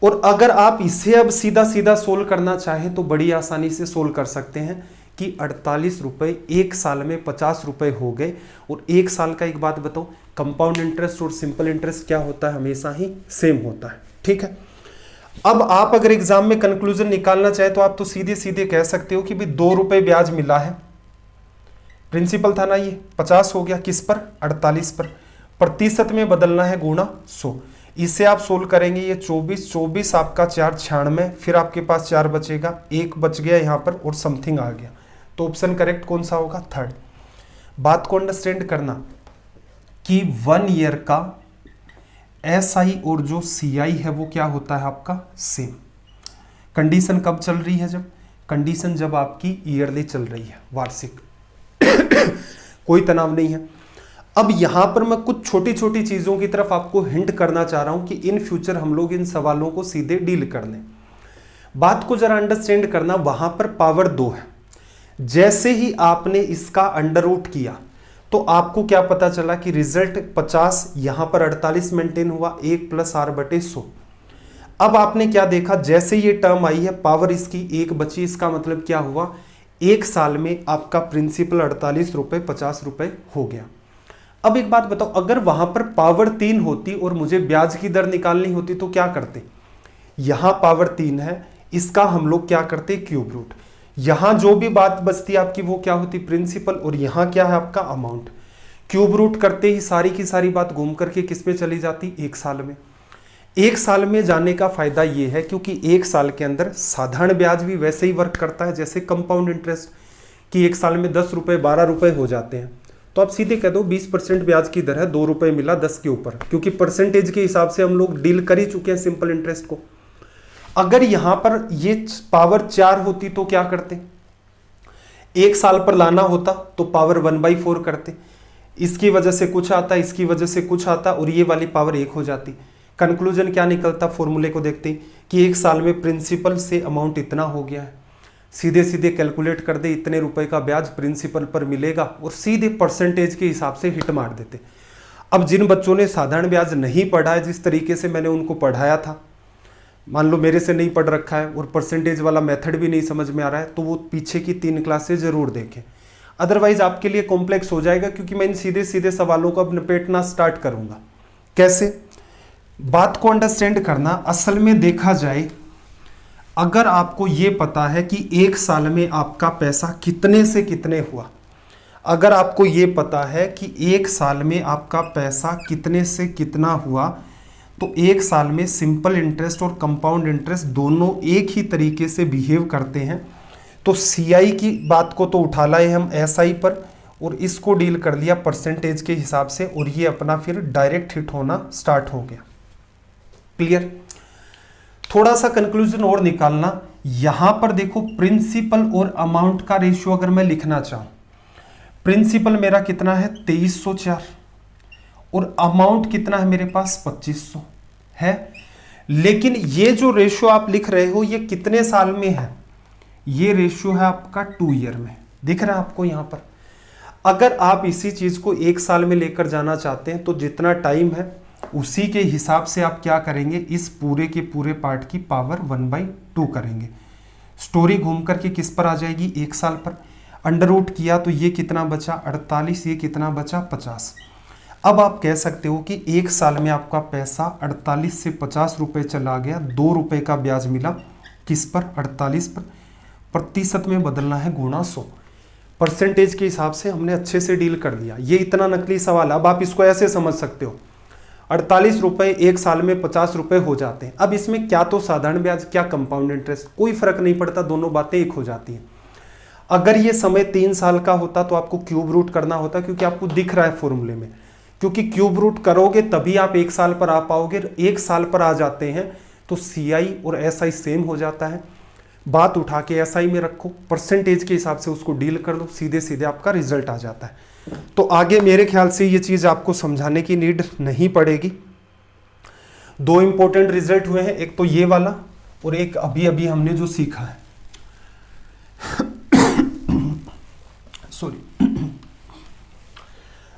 और अगर आप इसे अब सीधा सीधा सोल्व करना चाहें तो बड़ी आसानी से सोल्व कर सकते हैं कि 48 रुपए 1 साल में 50 रुपए हो गए। और 1 साल का एक बात बताओ, कंपाउंड इंटरेस्ट और सिंपल इंटरेस्ट क्या होता है, हमेशा ही सेम होता है। ठीक है। अब आप अगर एग्जाम में कंक्लूजन निकालना चाहे तो आप तो सीधे सीधे कह सकते हो कि भाई 2 रुपए ब्याज मिला है, प्रिंसिपल था ना ये, 50 हो गया किस पर, 48 पर, प्रतिशत में बदलना है गुणा 100। इसे आप सोल्व करेंगे, ये 24 आपका 4 96, फिर आपके पास 4 बचेगा, 1 बच गया यहाँ पर और समथिंग आ गया, तो ऑप्शन करेक्ट कौन सा होगा, 3rd। बात को अंडरस्टैंड करना कि 1 ईयर का SI और जो CI है वो क्या होता है आपका सेम। कंडीशन कब चल रही है, जब कंडीशन जब आपकी ईयरली चल रही है, वार्षिक कोई तनाव नहीं है। अब यहां पर मैं कुछ छोटी छोटी चीजों की तरफ आपको हिंट करना चाह रहा हूं कि इन फ्यूचर हम लोग इन सवालों को सीधे डील कर लें। बात को जरा अंडरस्टैंड करना, वहां पर पावर 2 है, जैसे ही आपने इसका अंडर रूट किया तो आपको क्या पता चला कि रिजल्ट 50, यहां पर 48 मेंटेन हुआ, 1 + r/100। अब आपने क्या देखा, जैसे ये टर्म आई है पावर इसकी 1 बची, इसका मतलब क्या हुआ, 1 साल में आपका प्रिंसिपल 48 रुपए 50 रुपए हो गया। अब एक बात बताओ, अगर वहां पर पावर 3 होती और मुझे ब्याज की दर निकालनी होती तो क्या करते, यहां पावर 3 है, इसका हम लोग क्या करते, क्यूब रूट। यहां जो भी बात बचती आपकी वो क्या होती, प्रिंसिपल, और यहां क्या है आपका अमाउंट। क्यूब रूट करते ही सारी की सारी बात घूम करके किस में चली जाती, 1 साल में। 1 साल में जाने का फायदा ये है क्योंकि 1 साल के अंदर साधारण ब्याज भी वैसे ही वर्क करता है जैसे कंपाउंड इंटरेस्ट, कि 1 साल में 10 रुपए 12 रुपए हो जाते हैं। तो आप सीधे कह दो 20% ब्याज की दर है, 2 रुपए मिला 10 के ऊपर, क्योंकि परसेंटेज के हिसाब से हम लोग डील कर ही चुके हैं सिंपल इंटरेस्ट को। अगर यहां पर ये पावर 4 होती तो क्या करते, 1 साल पर लाना होता तो पावर 1/4 करते, इसकी वजह से कुछ आता, इसकी वजह से कुछ आता, और ये वाली पावर 1 हो जाती। कंक्लूजन क्या निकलता, फॉर्मूले को देखते कि 1 साल में प्रिंसिपल से अमाउंट इतना हो गया है, सीधे सीधे कैलकुलेट कर दे, इतने रुपए का ब्याज प्रिंसिपल पर मिलेगा, और सीधे परसेंटेज के हिसाब से हिट मार देते। अब जिन बच्चों ने साधारण ब्याज नहीं पढ़ा है, जिस तरीके से मैंने उनको पढ़ाया था, मान लो मेरे से नहीं पढ़ रखा है और परसेंटेज वाला मेथड भी नहीं समझ में आ रहा है, तो वो पीछे की 3 क्लासेज जरूर देखें, अदरवाइज आपके लिए कॉम्प्लेक्स हो जाएगा, क्योंकि मैं इन सीधे सीधे सवालों को अब निपेटना स्टार्ट करूंगा। कैसे, बात को अंडरस्टैंड करना, असल में देखा जाए अगर आपको ये पता है कि 1 साल में आपका पैसा कितने से कितने हुआ, अगर आपको ये पता है कि 1 साल में आपका पैसा कितने से कितना हुआ, तो 1 साल में सिंपल इंटरेस्ट और कंपाउंड इंटरेस्ट दोनों एक ही तरीके से बिहेव करते हैं। तो CI की बात को तो उठा लाए हम SI पर, और इसको डील कर लिया परसेंटेज के हिसाब से, और ये अपना फिर डायरेक्ट हिट होना स्टार्ट हो गया। क्लियर। थोड़ा सा कंक्लूजन और निकालना, यहां पर देखो प्रिंसिपल और अमाउंट का रेशियो अगर मैं लिखना चाहूं, प्रिंसिपल मेरा कितना है 2304, और अमाउंट कितना है मेरे पास 2500 है। लेकिन ये जो रेशियो आप लिख रहे हो ये कितने साल में है, ये रेशियो है आपका 2 ईयर में, दिख रहा है आपको यहां पर। अगर आप इसी चीज को 1 साल में लेकर जाना चाहते हैं तो जितना टाइम है उसी के हिसाब से आप क्या करेंगे, इस पूरे के पूरे पार्ट की पावर 1/2 करेंगे। स्टोरी घूम करके किस पर आ जाएगी, 1 साल पर। अंडर रूट किया तो ये कितना बचा 48, ये कितना बचा 50। अब आप कह सकते हो कि 1 साल में आपका पैसा 48 से 50 रुपए चला गया, 2 रुपए का ब्याज मिला किस पर, 48 पर। प्रतिशत में बदलना है गुणा 100। परसेंटेज के हिसाब से हमने अच्छे से डील कर दिया। ये इतना नकली सवाल है। अब आप इसको ऐसे समझ सकते हो, 48 रुपए 1 साल में 50 रुपए हो जाते हैं। अब इसमें क्या तो साधारण ब्याज, क्या कंपाउंड इंटरेस्ट, कोई फर्क नहीं पड़ता, दोनों बातें एक हो जाती हैं। अगर ये समय 3 साल का होता तो आपको क्यूब रूट करना होता, क्योंकि आपको दिख रहा है फॉर्मूले में, क्योंकि क्यूब रूट करोगे तभी आप 1 साल पर आ पाओगे। 1 साल पर आ जाते हैं तो CI और SI सेम हो जाता है। बात उठा के SI में रखो, परसेंटेज के हिसाब से उसको डील कर लो, सीधे सीधे आपका रिजल्ट आ जाता है। तो आगे मेरे ख्याल से ये चीज आपको समझाने की नीड नहीं पड़ेगी। 2 इंपॉर्टेंट रिजल्ट हुए हैं, एक तो ये वाला और एक अभी अभी हमने जो सीखा है सॉरी।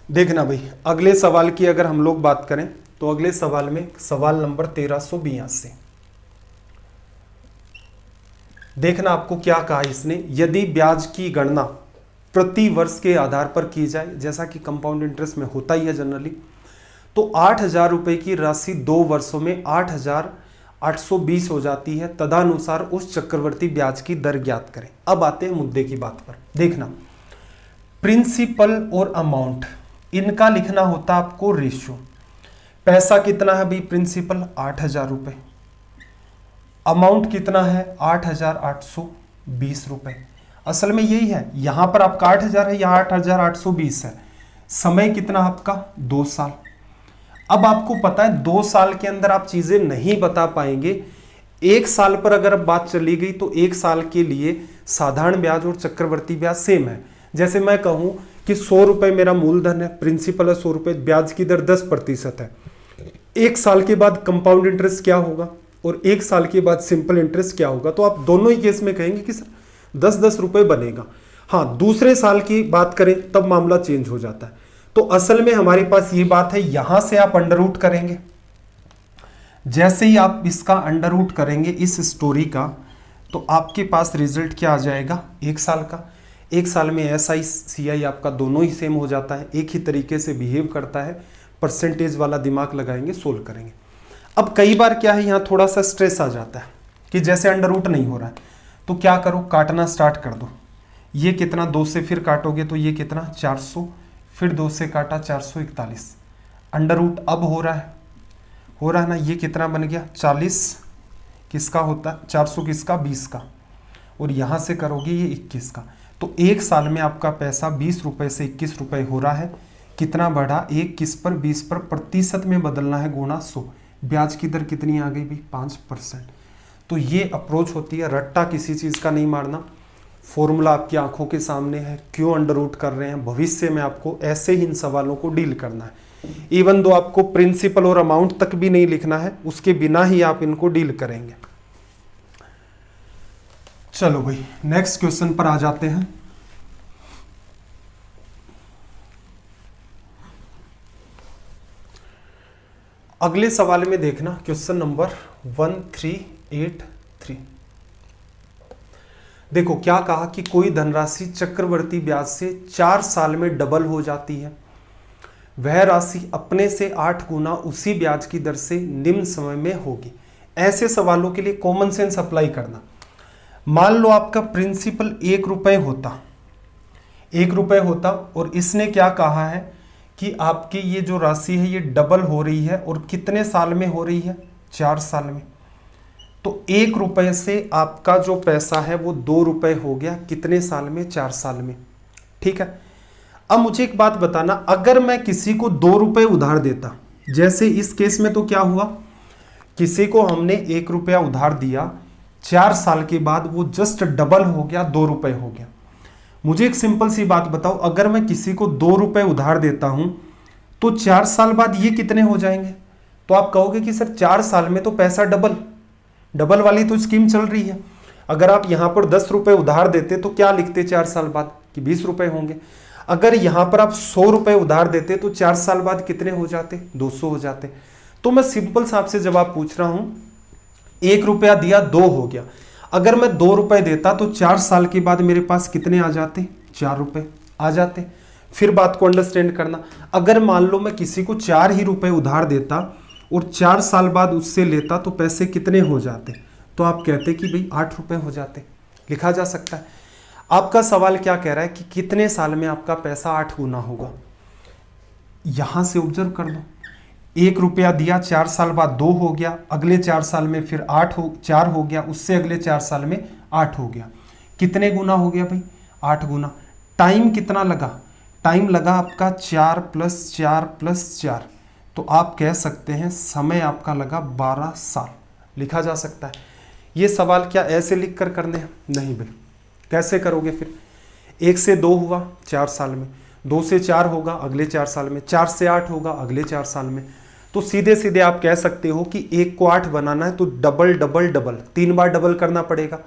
देखना भाई, अगले सवाल की अगर हम लोग बात करें तो अगले सवाल में सवाल नंबर 1382। देखना आपको क्या कहा इसने, यदि ब्याज की गणना प्रति वर्ष के आधार पर की जाए, जैसा कि कंपाउंड इंटरेस्ट में होता ही है जनरली, तो 8,000 रुपए की राशि 2 वर्षों में 8,820 हो जाती है। तदनुसार उस चक्रवर्ती ब्याज की दर ज्ञात करें। अब आते हैं मुद्दे की बात पर। देखना, प्रिंसिपल और अमाउंट इनका लिखना होता आपको रेशियो। पैसा कितना है भाई, प्रिंसिपल 8,000 रुपए, अमाउंट कितना है 8,820 रुपए। असल में यही है, यहां पर आपका 8,000 है, यहां 8,820 है। समय कितना आपका 2 साल। अब आपको पता है 2 साल के अंदर आप चीजें नहीं बता पाएंगे। 1 साल पर अगर बात चली गई तो 1 साल के लिए साधारण ब्याज और चक्रवर्ती ब्याज सेम है। जैसे मैं कहूं कि 100 रुपए मेरा मूलधन है, प्रिंसिपल है 100 रुपए, ब्याज की दर 10% है। 1 साल के बाद कंपाउंड इंटरेस्ट क्या होगा और 1 साल के बाद सिंपल इंटरेस्ट क्या होगा, तो आप दोनों ही केस में कहेंगे कि सर 10-10 रुपए बनेगा। हाँ, दूसरे साल की बात करें तब मामला चेंज हो जाता है। तो असल में हमारे पास ये बात है, यहां से आप अंडर रूट करेंगे। जैसे ही आप इसका अंडर रूट करेंगे इस स्टोरी का, तो आपके पास रिजल्ट क्या आ जाएगा 1 साल का। 1 साल में SI CI आपका दोनों ही सेम हो जाता है, एक ही तरीके से बिहेव करता है। परसेंटेज वाला दिमाग लगाएंगे, सोल्व करेंगे। अब कई बार क्या है, यहाँ थोड़ा सा स्ट्रेस आ जाता है कि जैसे अंडर रूट नहीं हो रहा है, तो क्या करो, काटना स्टार्ट कर दो। ये कितना 2 से फिर काटोगे तो ये कितना 400, फिर 2 से काटा 441। अंडर रूट अब हो रहा है ना, ये कितना बन गया 40 किसका होता है, 400 किसका 20 का, और यहाँ से करोगे ये 21 का। तो 1 साल में आपका पैसा 20 रुपए से 21 रुपए हो रहा है। कितना बढ़ा, 1 किस पर 20 पर, प्रतिशत में बदलना है गुणा 100। ब्याज की दर कितनी आ गई भी 5%। तो ये अप्रोच होती है, रट्टा किसी चीज़ का नहीं मारना। फॉर्मूला आपकी आंखों के सामने है, क्यों अंडर रूट कर रहे हैं, भविष्य में आपको ऐसे ही इन सवालों को डील करना है। इवन दो आपको प्रिंसिपल और अमाउंट तक भी नहीं लिखना है, उसके बिना ही आप इनको डील करेंगे। चलो भाई, नेक्स्ट क्वेश्चन पर आ जाते हैं। अगले सवाल में देखना, क्वेश्चन नंबर 1383। देखो क्या कहा कि कोई धनराशि चक्रवर्ती ब्याज से 4 साल में डबल हो जाती है। वह राशि अपने से 8 गुना उसी ब्याज की दर से निम्न समय में होगी। ऐसे सवालों के लिए कॉमन सेंस अप्लाई करना। मान लो आपका प्रिंसिपल 1 रुपए होता और इसने क्या कहा है कि आपकी ये जो राशि है ये डबल हो रही है, और कितने साल में हो रही है 4 साल में। तो 1 रुपए से आपका जो पैसा है वो 2 रुपए हो गया, कितने साल में 4 साल में। ठीक है, अब मुझे एक बात बताना, अगर मैं किसी को 2 रुपए उधार देता, जैसे इस केस में, तो क्या हुआ, किसी को हमने 1 रुपया उधार दिया, 4 साल के बाद वो जस्ट डबल हो गया, 2 रुपए हो गया। मुझे एक सिंपल सी बात बताओ, अगर मैं किसी को 2 रुपए उधार देता हूं तो 4 साल बाद ये कितने हो जाएंगे। तो आप कहोगे कि सर 4 साल में तो पैसा डबल वाली तो स्कीम चल रही है। अगर आप यहां पर 10 रुपए उधार देते तो क्या लिखते 4 साल बाद कि 20 रुपए होंगे। अगर यहां पर आप 100 रुपए उधार देते तो 4 साल बाद कितने हो जाते? 200 हो जाते। तो मैं सिंपल सा आपसे जवाब पूछ रहा हूं, 1 रुपया दिया 2 हो गया, अगर मैं 2 रुपए देता तो 4 साल के बाद मेरे पास कितने आ जाते? 4 रुपए आ जाते। फिर बात को अंडरस्टैंड करना, अगर मान लो मैं किसी को 4 ही रुपए उधार देता और 4 साल बाद उससे लेता तो पैसे कितने हो जाते? तो आप कहते कि भाई 8 रुपए हो जाते। लिखा जा सकता है। आपका सवाल क्या कह रहा है कि कितने साल में आपका पैसा 8 गुना होगा। यहां से ऑब्जर्व कर लो, 1 रुपया दिया, 4 साल बाद 2 हो गया, अगले 4 साल में फिर 4 हो गया, उससे अगले 4 साल में 8 हो गया। कितने गुना हो गया भाई? 8 गुना। टाइम कितना लगा? टाइम लगा आपका 4 + 4 + 4, तो आप कह सकते हैं समय आपका लगा 12 साल। लिखा जा सकता है। ये सवाल क्या ऐसे लिख कर करने हैं? नहीं भाई। कैसे करोगे फिर? 1 से 2 हुआ 4 साल में, 2 से 4 होगा अगले 4 साल में, 4 से 8 होगा अगले 4 साल में। तो सीधे सीधे आप कह सकते हो कि 1 को 8 बनाना है तो डबल डबल डबल 3 बार डबल करना पड़ेगा।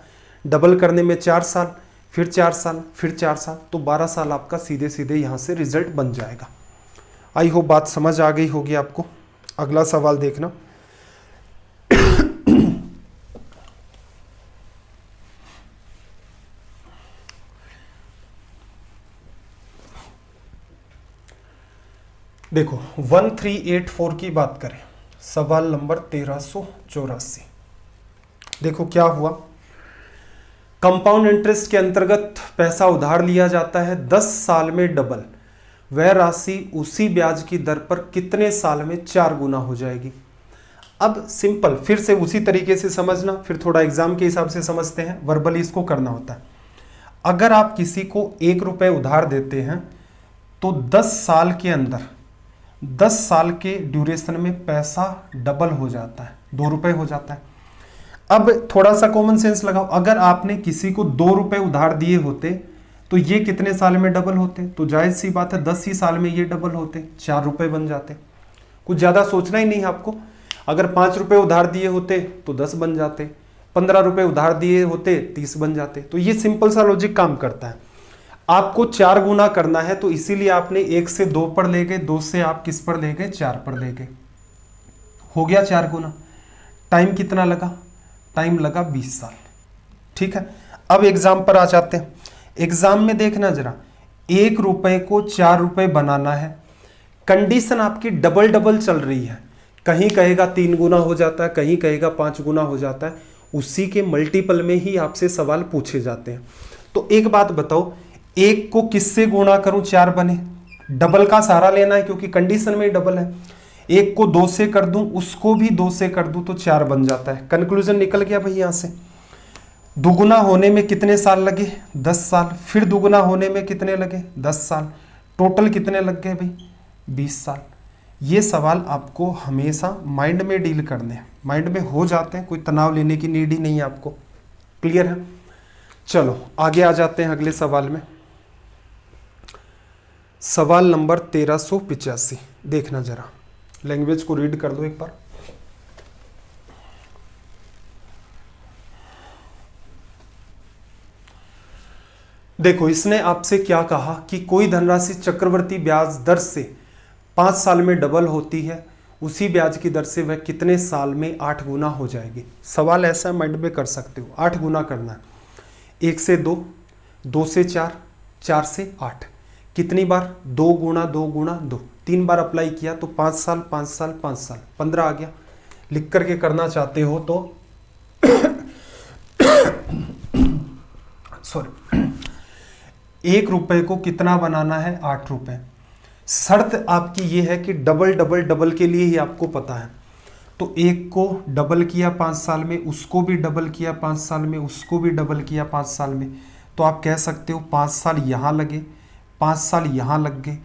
डबल करने में 4 साल, फिर 4 साल, फिर 4 साल, तो 12 साल आपका सीधे सीधे यहाँ से रिजल्ट बन जाएगा। आई होप बात समझ आ गई होगी आपको। अगला सवाल देखना। देखो 1384 की बात करें, सवाल नंबर 1384। देखो क्या हुआ। कंपाउंड इंटरेस्ट के अंतर्गत पैसा उधार लिया जाता है, 10 साल में डबल, वह राशि उसी ब्याज की दर पर कितने साल में 4 गुना हो जाएगी। अब सिंपल फिर से उसी तरीके से समझना, फिर थोड़ा एग्जाम के हिसाब से समझते हैं, वर्बली इसको करना होता है। अगर आप किसी को 1 रुपए उधार देते हैं तो 10 साल के अंदर, 10 साल के ड्यूरेशन में पैसा डबल हो जाता है, 2 रुपए हो जाता है। अब थोड़ा सा कॉमन सेंस लगाओ, अगर आपने किसी को 2 रुपए उधार दिए होते तो ये कितने साल में डबल होते? तो जायज सी बात है 10 ही साल में ये डबल होते, 4 रुपए बन जाते। कुछ ज्यादा सोचना ही नहीं है आपको। अगर 5 रुपए उधार दिए होते तो 10 बन जाते, 15 रुपए उधार दिए होते 30 बन जाते। तो ये सिंपल सा लॉजिक काम करता है। आपको 4 गुना करना है तो इसीलिए आपने 1 से 2 पर ले गए, 2 से आप किस पर ले गए? 4 पर ले गए, हो गया 4 गुना। टाइम कितना लगा? टाइम लगा 20 साल। ठीक है, अब एग्जाम पर आ जाते हैं। एग्जाम में देखना जरा, 1 रुपए को 4 रुपए बनाना है, कंडीशन आपकी डबल डबल चल रही है। कहीं कहेगा 3 गुना हो जाता है, कहीं कहेगा 5 गुना हो जाता है, उसी के मल्टीपल में ही आपसे सवाल पूछे जाते हैं। तो एक बात बताओ, 1 को किससे गुणा करूं 4 बने? डबल का सहारा लेना है क्योंकि कंडीशन में ही डबल है। 1 को 2 से कर दूं, उसको भी 2 से कर दूं तो 4 बन जाता है। कंक्लूजन निकल गया भाई। यहां से दुगुना होने में कितने साल लगे? 10 साल। फिर दुगुना होने में कितने लगे? 10 साल। टोटल कितने लग गए भाई? 20 साल। ये सवाल आपको हमेशा माइंड में डील करने हैं, माइंड में हो जाते हैं, कोई तनाव लेने की नीड ही नहीं है आपको। क्लियर है? चलो आगे आ जाते हैं अगले सवाल में। सवाल नंबर 1385 देखना जरा, लैंग्वेज को रीड कर लो एक बार। देखो इसने आपसे क्या कहा कि कोई धनराशि चक्रवर्ती ब्याज दर से 5 साल में डबल होती है, उसी ब्याज की दर से वह कितने साल में 8 गुना हो जाएगी। सवाल ऐसा माइंड में कर सकते हो, 8 गुना करना है। 1 से 2, 2 से 4, 4 से 8, कितनी बार? 2 गुणा 2 गुणा 2, 3 बार अप्लाई किया तो 5 साल 5 साल 5 साल 15 आ गया। लिख करके करना चाहते हो तो सॉरी 1 रुपए को कितना बनाना है? 8 रुपए। शर्त आपकी ये है कि डबल डबल डबल के लिए ही आपको पता है। तो 1 को डबल किया 5 साल में, उसको भी डबल किया 5 साल में, उसको भी डबल किया 5 साल में, तो आप कह सकते हो 5 साल यहाँ लगे, 5 साल यहाँ लग गए,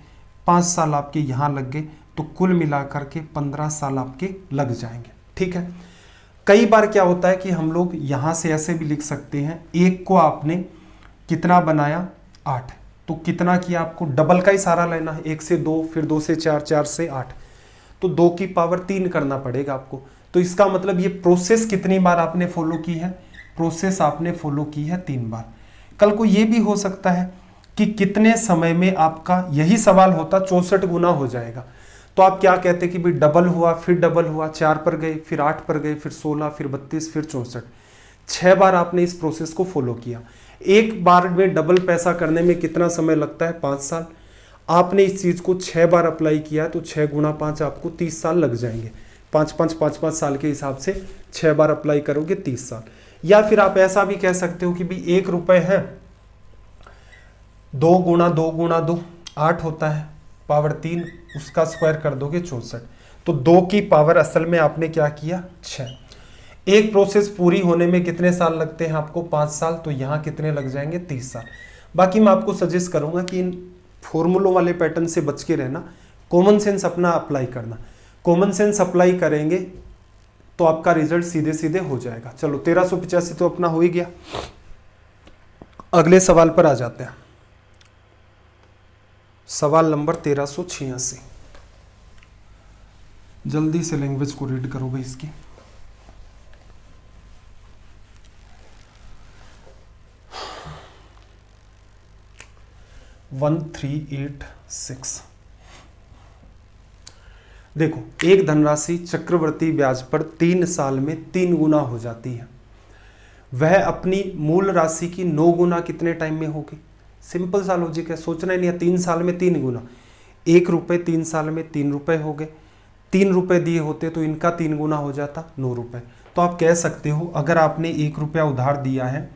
5 साल आपके यहाँ लग गए, तो कुल मिलाकर के 15 साल आपके लग जाएंगे। ठीक है। कई बार क्या होता है कि हम लोग यहाँ से ऐसे भी लिख सकते हैं, 1 को आपने कितना बनाया? 8, तो कितना किया? आपको डबल का ही सहारा लेना है। 1 से 2, फिर 2 से 4, 4 से 8, तो 2 की पावर 3 करना पड़ेगा आपको। तो इसका मतलब ये प्रोसेस कितनी बार आपने फॉलो की है? प्रोसेस आपने फॉलो की है 3 बार। कल को ये भी हो सकता है कि कितने समय में आपका, यही सवाल होता 64 गुना हो जाएगा, तो आप क्या कहते कि भाई डबल हुआ, फिर डबल हुआ, 4 पर गए, फिर 8 पर गए, फिर 16, फिर 32, फिर 64। 6 बार आपने इस प्रोसेस को फॉलो किया। एक बार में डबल पैसा करने में कितना समय लगता है? 5 साल। आपने इस चीज को 6 बार अप्लाई किया तो 6 गुणा 5 आपको 30 साल लग जाएंगे। 5 साल के हिसाब से 6 बार अप्लाई करोगे 30 साल। या फिर आप ऐसा भी कह सकते हो कि भाई 1 रुपए है, 2 गुणा 2 गुणा 2 8 होता है, पावर 3, उसका स्क्वायर कर दोगे 64। तो 2 की पावर असल में आपने क्या किया? 6। एक प्रोसेस पूरी होने में कितने साल लगते हैं आपको? 5 साल। तो यहाँ कितने लग जाएंगे? 30 साल। बाकी मैं आपको सजेस्ट करूंगा कि इन फॉर्मूलों वाले पैटर्न से बच के रहना, कॉमन सेंस अपना अप्लाई करना। कॉमन सेंस अप्लाई करेंगे तो आपका रिजल्ट सीधे सीधे हो जाएगा। चलो 1385 तो अपना हो ही गया। अगले सवाल पर आ जाते हैं। सवाल नंबर 1386। जल्दी से लैंग्वेज को रीड करो भाई इसकी। वन 1386। देखो, एक धनराशि चक्रवर्ती ब्याज पर 3 साल में 3 गुना हो जाती है। वह अपनी मूल राशि की 9 गुना कितने टाइम में होगी? सिंपल सा लॉजिक है, सोचना ही नहीं है। 3 साल में 3 गुना, 1 रुपये 3 साल में 3 रुपए हो गए। 3 रुपए दिए होते तो इनका 3 गुना हो जाता 9 रुपए। तो आप कह सकते हो अगर आपने 1 रुपया उधार दिया है,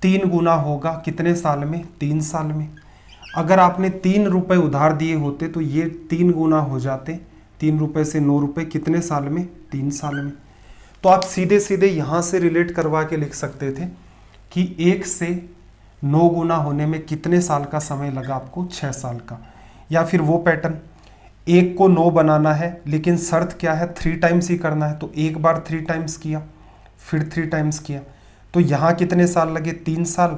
3 गुना होगा कितने साल में? 3 साल में। अगर आपने 3 रुपए उधार दिए होते तो ये 3 गुना हो जाते, 3 रुपए से 9 रुपए कितने साल में? 3 साल में। तो आप सीधे सीधे यहाँ से रिलेट करवा के लिख सकते थे कि 1 से 9 गुना होने में कितने साल का समय लगा आपको? 6 साल का। या फिर वो पैटर्न, 1 को 9 बनाना है लेकिन शर्त क्या है? 3 टाइम्स ही करना है। तो एक बार 3 टाइम्स किया, फिर 3 टाइम्स किया, तो यहाँ कितने साल लगे? 3 साल।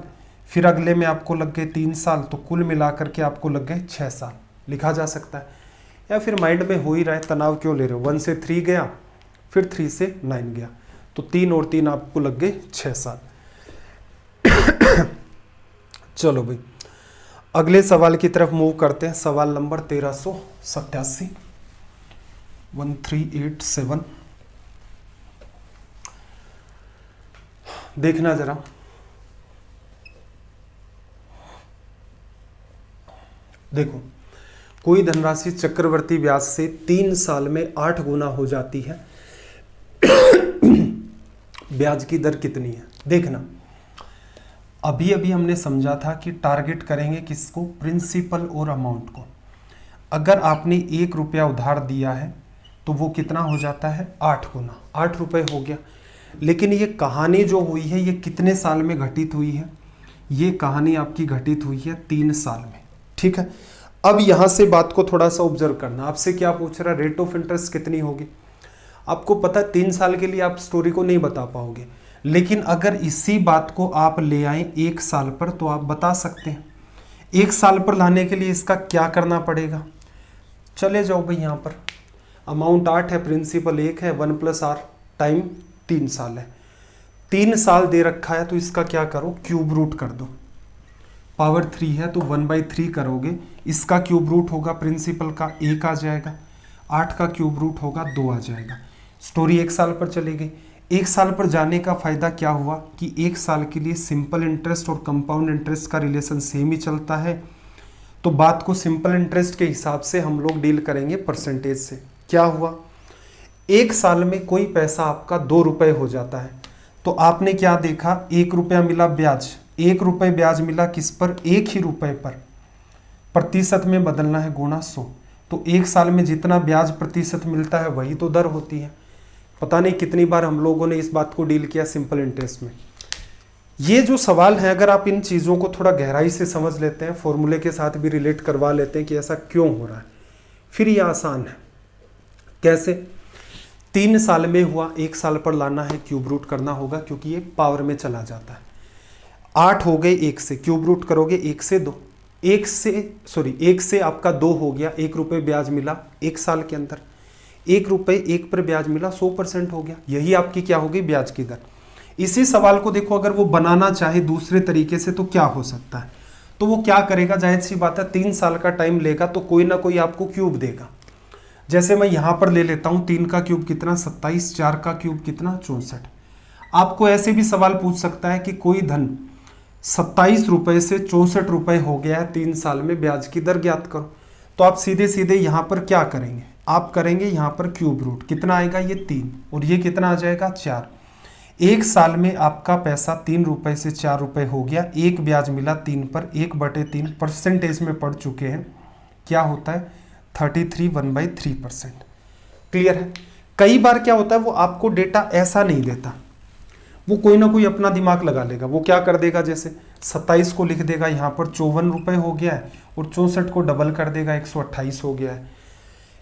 फिर अगले में आपको लग गए 3 साल, तो कुल मिलाकर के आपको लग गए 6 साल। लिखा जा सकता है। या फिर माइंड में हो ही रहा है, तनाव क्यों ले रहे हो? 1 से 3 गया, फिर 3 से 9 गया, तो 3 और 3 आपको लग गए 6 साल। चलो भाई, अगले सवाल की तरफ मूव करते हैं। सवाल नंबर 1387। 1387। देखना जरा, देखो, कोई धनराशि चक्रवर्ती ब्याज से 3 साल में 8 गुना हो जाती है। ब्याज की दर कितनी है? देखना, अभी अभी हमने समझा था कि टारगेट करेंगे किसको? प्रिंसिपल और अमाउंट को। अगर आपने 1 रुपया उधार दिया है तो वो कितना हो जाता है? 8 गुना, 8 रुपए हो गया। लेकिन ये कहानी जो हुई है ये कितने साल में घटित हुई है? ये कहानी आपकी घटित हुई है 3 साल में। ठीक है, अब यहां से बात को थोड़ा सा ऑब्जर्व करना। आपसे क्या पूछ रहा है? रेट ऑफ इंटरेस्ट कितनी होगी? आपको पता है 3 साल के लिए आप स्टोरी को नहीं बता पाओगे, लेकिन अगर इसी बात को आप ले आए 1 साल पर तो आप बता सकते हैं। 1 साल पर लाने के लिए इसका क्या करना पड़ेगा? चले जाओ भाई, यहाँ पर अमाउंट 8 है, प्रिंसिपल 1 है, 1 + r टाइम 3 साल है। 3 साल दे रखा है तो इसका क्या करो? क्यूब रूट कर दो। पावर 3 है तो 1/3 करोगे, इसका क्यूब रूट होगा प्रिंसिपल का 1 आ जाएगा, 8 का क्यूब रूट होगा 2 आ जाएगा। स्टोरी 1 साल पर चली गई। 1 साल पर जाने का फायदा क्या हुआ कि 1 साल के लिए सिंपल इंटरेस्ट और कंपाउंड इंटरेस्ट का रिलेशन सेम ही चलता है। तो बात को सिंपल इंटरेस्ट के हिसाब से हम लोग डील करेंगे परसेंटेज से। क्या हुआ? 1 साल में कोई पैसा आपका 2 रुपए हो जाता है, तो आपने क्या देखा? 1 रुपया मिला ब्याज, 1 रुपये ब्याज मिला किस पर? 1 ही रुपए पर। प्रतिशत में बदलना है, गुणा 100। तो 1 साल में जितना ब्याज प्रतिशत मिलता है वही तो दर होती है। पता नहीं कितनी बार हम लोगों ने इस बात को डील किया सिंपल इंटरेस्ट में। ये जो सवाल है, अगर आप इन चीज़ों को थोड़ा गहराई से समझ लेते हैं, फॉर्मूले के साथ भी रिलेट करवा लेते हैं कि ऐसा क्यों हो रहा है, फिर ये आसान है। कैसे? 3 साल में हुआ, 1 साल पर लाना है, क्यूब रूट करना होगा क्योंकि ये पावर में चला जाता है। 8 हो गए 1 से, क्यूब रूट करोगे 1 से 2, 1 से आपका 2 हो गया। 1 रुपये ब्याज मिला 1 साल के अंदर, 1 रुपये 1 पर ब्याज मिला, 100% हो गया। यही आपकी क्या हो गई? ब्याज की दर। इसी सवाल को देखो, अगर वो बनाना चाहे दूसरे तरीके से तो क्या हो सकता है? तो वो क्या करेगा, जाहिर सी बात है 3 साल का टाइम लेगा तो कोई ना कोई आपको क्यूब देगा। जैसे मैं यहाँ पर ले लेता हूँ 3 का क्यूब कितना 27, 4 का क्यूब कितना 64। आपको ऐसे भी सवाल पूछ सकता है कि कोई धन 27 रुपये से 64 रुपये हो गया है 3 साल में, ब्याज की दर ज्ञात करो। तो आप सीधे सीधे यहाँ पर क्या करेंगे, आप करेंगे यहाँ पर क्यूब रूट, कितना आएगा ये 3 और ये कितना आ जाएगा 4। एक साल में आपका पैसा 3 रुपये से 4 रुपये हो गया, एक ब्याज मिला 3 पर, 1/3 परसेंटेज में पढ़ चुके हैं क्या होता है 33 1/3%। क्लियर है। कई बार क्या होता है वो आपको डेटा ऐसा नहीं देता, वो कोई ना कोई अपना दिमाग लगा लेगा। वो क्या कर देगा, जैसे 27 को लिख देगा यहाँ पर 54 रुपये हो गया है और 64 को डबल कर देगा 128 हो गया है।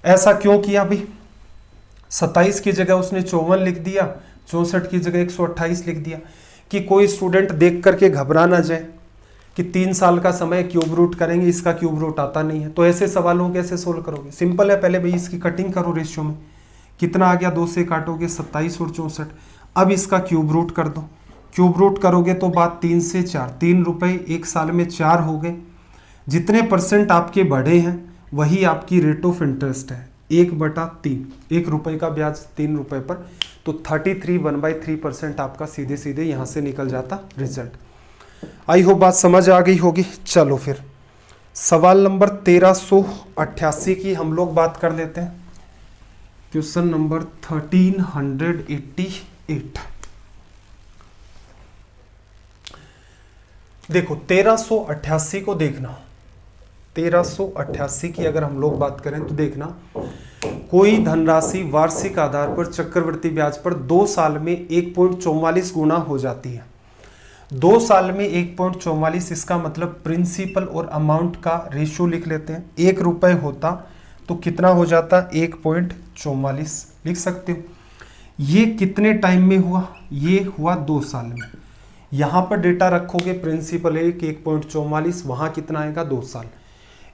ऐसा क्यों किया भाई, 27 की जगह उसने 54 लिख दिया, 64 की जगह 128 लिख दिया, कि कोई स्टूडेंट देख करके घबरा ना जाए कि 3 साल का समय क्यूब रूट करेंगे, इसका क्यूब रूट आता नहीं है। तो ऐसे सवालों को कैसे सोल्व करोगे, सिंपल है, पहले भाई इसकी कटिंग करो रेशियो में, कितना आ गया 2 से काटोगे 27 और 64। अब इसका क्यूब रूट कर दो, क्यूब रूट करोगे तो बात 3 से 4, 3 रुपये एक साल में 4 हो गए। जितने परसेंट आपके बढ़े हैं वही आपकी रेट ऑफ इंटरेस्ट है, 1/3, 1 रुपये का ब्याज 3 रुपये पर, तो 33 1/3% आपका सीधे सीधे यहाँ से निकल जाता रिजल्ट। आई होप बात समझ आ गई होगी। चलो फिर सवाल नंबर 1388 की हम लोग बात कर लेते हैं। Question number 1388। देखो 1388 को देखना, 1388 की अगर हम लोग बात करें तो देखना, कोई धनराशि वार्षिक आधार पर चक्रवृद्धि ब्याज पर 2 साल में 1.44 गुना हो जाती है। 2 साल में 1.44, इसका मतलब प्रिंसिपल और अमाउंट का रेशियो लिख लेते हैं। 1 रुपये होता तो कितना हो जाता 1.44 लिख सकते हो। ये कितने टाइम में हुआ, ये हुआ 2 साल में। यहाँ पर डेटा रखोगे प्रिंसिपल 1.44, वहाँ कितना आएगा 2 साल।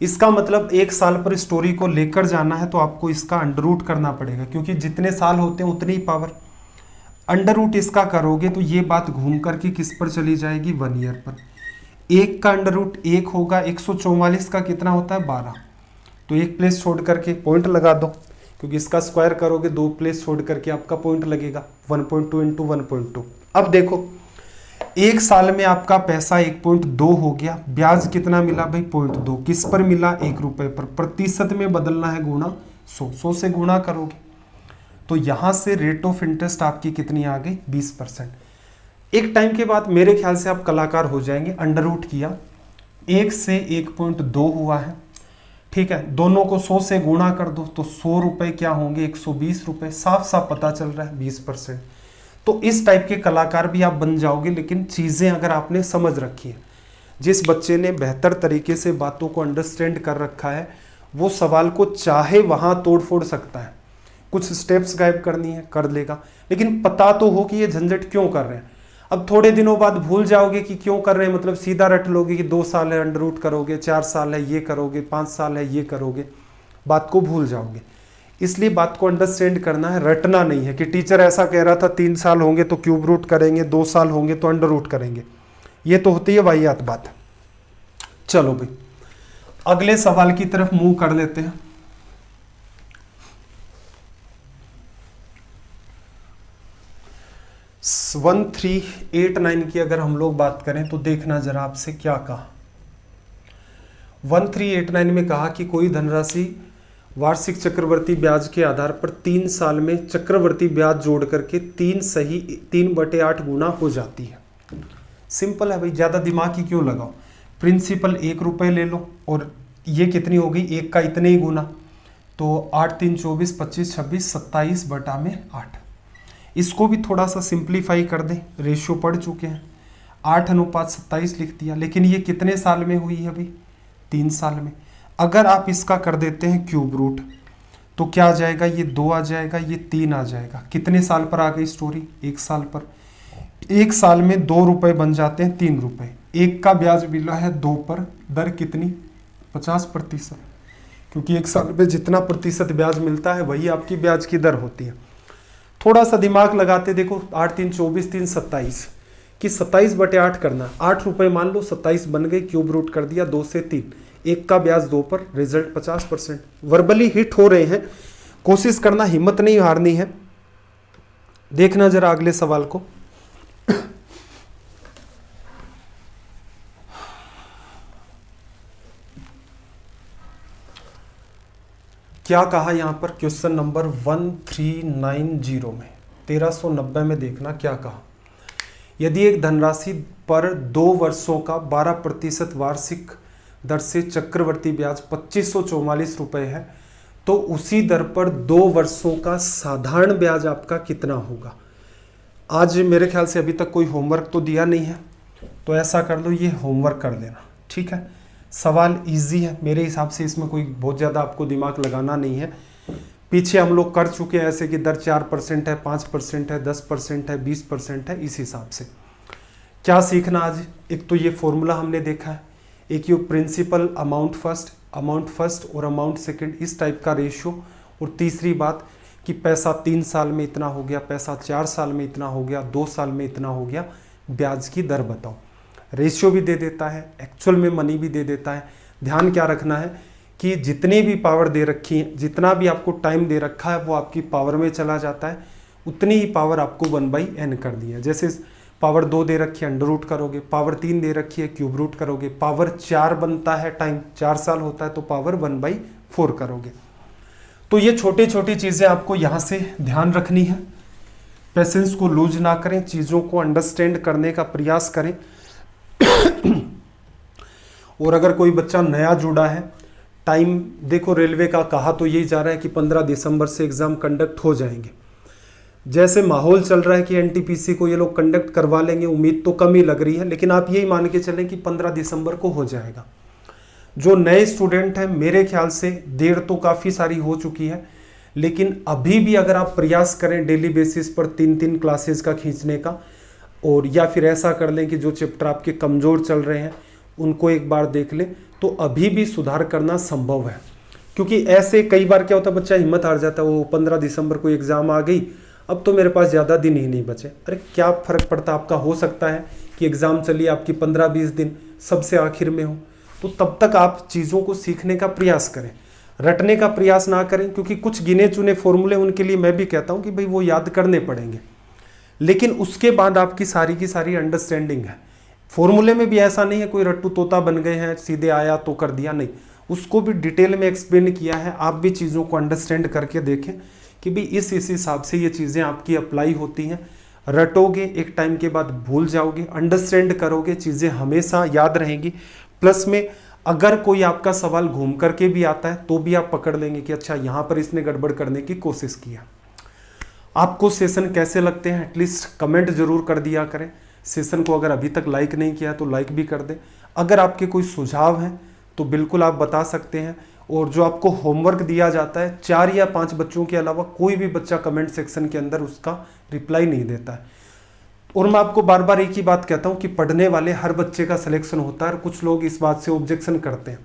इसका मतलब 1 साल पर स्टोरी को लेकर जाना है तो आपको इसका अंडर रूट करना पड़ेगा, क्योंकि जितने साल होते हैं उतनी ही पावर। अंडर रूट इसका करोगे तो ये बात घूम करके किस पर चली जाएगी 1 ईयर पर। 1 का अंडर रूट 1 होगा, 144 का कितना होता है 12, तो 1 प्लेस छोड़ करके पॉइंट लगा दो, क्योंकि इसका स्क्वायर करोगे 2 प्लेस छोड़ करके आपका पॉइंट लगेगा 1.2 × 1.2। अब देखो 1 साल में आपका पैसा 1.2 हो गया, ब्याज कितना मिला भाई 0.2, किस पर मिला 1 रुपये पर, प्रतिशत में बदलना है गुणा 100 से गुणा करोगे तो यहाँ से रेट ऑफ इंटरेस्ट आपकी कितनी आ गई 20%। एक टाइम के बाद मेरे ख्याल से आप कलाकार हो जाएंगे। अंडर रूट किया, 1 से 1.2 हुआ है, ठीक है, दोनों को 100 से गुणा कर दो तो 100 रुपये क्या होंगे 120 रुपये, साफ साफ पता चल रहा है 20%। तो इस टाइप के कलाकार भी आप बन जाओगे, लेकिन चीज़ें अगर आपने समझ रखी है। जिस बच्चे ने बेहतर तरीके से बातों को अंडरस्टैंड कर रखा है वो सवाल को चाहे वहाँ तोड़ फोड़ सकता है, कुछ स्टेप्स गायब करनी है कर लेगा, लेकिन पता तो हो कि ये झंझट क्यों कर रहे हैं। अब थोड़े दिनों बाद भूल जाओगे कि क्यों कर रहे हैं, मतलब सीधा रट लोगे कि 2 साल है अंडर रूट करोगे, 4 साल है ये करोगे, 5 साल है ये करोगे, बात को भूल जाओगे। इसलिए बात को अंडरस्टैंड करना है, रटना नहीं है कि टीचर ऐसा कह रहा था 3 साल होंगे तो क्यूब रूट करेंगे, 2 साल होंगे तो अंडर रूट करेंगे, ये तो होती है वाहियात बात। चलो भाई अगले सवाल की तरफ मूव कर लेते हैं। स 1389 की अगर हम लोग बात करें तो देखना जरा आपसे क्या कहा। 1389 में कहा कि कोई धनराशि वार्षिक चक्रवर्ती ब्याज के आधार पर 3 साल में चक्रवर्ती ब्याज जोड़ करके 3/8 गुना हो जाती है। सिंपल है भाई, ज़्यादा दिमाग ही क्यों लगाओ। प्रिंसिपल 1 रुपये ले लो और ये कितनी हो गई 1 का इतने ही गुना, तो 8 3 24 25 26 27/8। इसको भी थोड़ा सा सिंप्लीफाई कर दें, रेशियो पढ़ चुके हैं, 8:27 लिख दिया, लेकिन ये कितने साल में हुई है भाई 3 साल में। अगर आप इसका कर देते हैं क्यूब रूट तो क्या आ जाएगा, ये 2 आ जाएगा, ये 3 आ जाएगा। कितने साल पर आ गई स्टोरी 1 साल पर। 1 साल में 2 रुपये बन जाते हैं 3 रुपये, 1 का ब्याज मिला है 2 पर, दर कितनी 50%, क्योंकि 1 साल में जितना प्रतिशत ब्याज मिलता है वही आपकी ब्याज की दर होती है। थोड़ा सा दिमाग लगाते देखो, 8 3 24 3 27, कि 27/8 करना है। 8 रुपये मान लो, 27 बन गई, क्यूब रूट कर दिया, 2 से 3, 1 का ब्याज 2 पर, रिजल्ट 50%। वर्बली हिट हो रहे हैं, कोशिश करना, हिम्मत नहीं हारनी है। देखना जरा अगले सवाल को। क्या कहा यहां पर क्वेश्चन नंबर 1390 में, 1390 में देखना क्या कहा। यदि एक धनराशि पर 2 वर्षों का 12% वार्षिक दर से चक्रवर्ती ब्याज 2544 रुपये है, तो उसी दर पर 2 वर्षों का साधारण ब्याज आपका कितना होगा। आज मेरे ख्याल से अभी तक कोई होमवर्क तो दिया नहीं है, तो ऐसा कर लो, ये होमवर्क कर लेना, ठीक है। सवाल इजी है मेरे हिसाब से, इसमें कोई बहुत ज़्यादा आपको दिमाग लगाना नहीं है। पीछे हम लोग कर चुके हैं ऐसे कि दर 4% है, 5% है, 10% है, 20% है, इस हिसाब से। क्या सीखना आज, एक तो ये फॉर्मूला हमने देखा है, एक ये प्रिंसिपल अमाउंट फर्स्ट और अमाउंट सेकंड, इस टाइप का रेशियो, और तीसरी बात कि पैसा 3 साल में इतना हो गया, पैसा 4 साल में इतना हो गया, 2 साल में इतना हो गया, ब्याज की दर बताओ। रेशियो भी दे देता है, एक्चुअल में मनी भी दे देता है। ध्यान क्या रखना है कि जितनी भी पावर दे रखी है, जितना भी आपको टाइम दे रखा है, वो आपकी पावर में चला जाता है, उतनी ही पावर आपको 1/n कर दी है। जैसे पावर 2 दे रखी है, अंडर रूट करोगे, पावर 3 दे रखी है, क्यूब रूट करोगे, पावर 4 बनता है, टाइम 4 साल होता है, तो पावर 1/4 करोगे। तो ये छोटी छोटी चीज़ें आपको यहाँ से ध्यान रखनी है। पेशेंस को लूज ना करें, चीज़ों को अंडरस्टैंड करने का प्रयास करें। और अगर कोई बच्चा नया जुड़ा है, टाइम देखो, रेलवे का कहा तो यही जा रहा है कि 15 दिसंबर से एग्ज़ाम कंडक्ट हो जाएंगे। जैसे माहौल चल रहा है कि एनटीपीसी को ये लोग कंडक्ट करवा लेंगे, उम्मीद तो कम ही लग रही है, लेकिन आप यही मान के चलें कि 15 दिसंबर को हो जाएगा। जो नए स्टूडेंट हैं, मेरे ख्याल से देर तो काफ़ी सारी हो चुकी है, लेकिन अभी भी अगर आप प्रयास करें डेली बेसिस पर 3-3 क्लासेस का खींचने का, और या फिर ऐसा कर लें कि जो चैप्टर आपके कमज़ोर चल रहे हैं उनको एक बार देख लें, तो अभी भी सुधार करना संभव है। क्योंकि ऐसे कई बार क्या होता है, बच्चा हिम्मत हार जाता है, वो 15 दिसंबर को एग्ज़ाम आ गई, अब तो मेरे पास ज़्यादा दिन ही नहीं बचे। अरे क्या फ़र्क पड़ता, आपका हो सकता है कि एग्ज़ाम चलिए आपकी 15-20 दिन सबसे आखिर में हो, तो तब तक आप चीज़ों को सीखने का प्रयास करें, रटने का प्रयास ना करें। क्योंकि कुछ गिने चुने फॉर्मूले, उनके लिए मैं भी कहता हूँ कि भाई वो याद करने पड़ेंगे, लेकिन उसके बाद आपकी सारी की सारी अंडरस्टैंडिंग है। फॉर्मूले में भी ऐसा नहीं है कोई रट्टू तोता बन गए हैं, सीधे आया तो कर दिया, नहीं, उसको भी डिटेल में एक्सप्लेन किया है। आप भी चीज़ों को अंडरस्टैंड करके देखें कि भाई इस हिसाब से ये चीज़ें आपकी अप्लाई होती हैं। रटोगे, एक टाइम के बाद भूल जाओगे, अंडरस्टैंड करोगे, चीज़ें हमेशा याद रहेंगी। प्लस में अगर कोई आपका सवाल घूम करके भी आता है तो भी आप पकड़ लेंगे कि अच्छा यहाँ पर इसने गड़बड़ करने की कोशिश किया। आपको सेशन कैसे लगते हैं एटलीस्ट कमेंट जरूर कर दिया करें। सेशन को अगर अभी तक लाइक नहीं किया तो लाइक भी कर दें। अगर आपके कोई सुझाव हैं तो बिल्कुल आप बता सकते हैं। और जो आपको होमवर्क दिया जाता है, 4 या 5 बच्चों के अलावा कोई भी बच्चा कमेंट सेक्शन के अंदर उसका रिप्लाई नहीं देता है। और मैं आपको बार बार एक ही बात कहता हूँ कि पढ़ने वाले हर बच्चे का सिलेक्शन होता है। और कुछ लोग इस बात से ऑब्जेक्शन करते हैं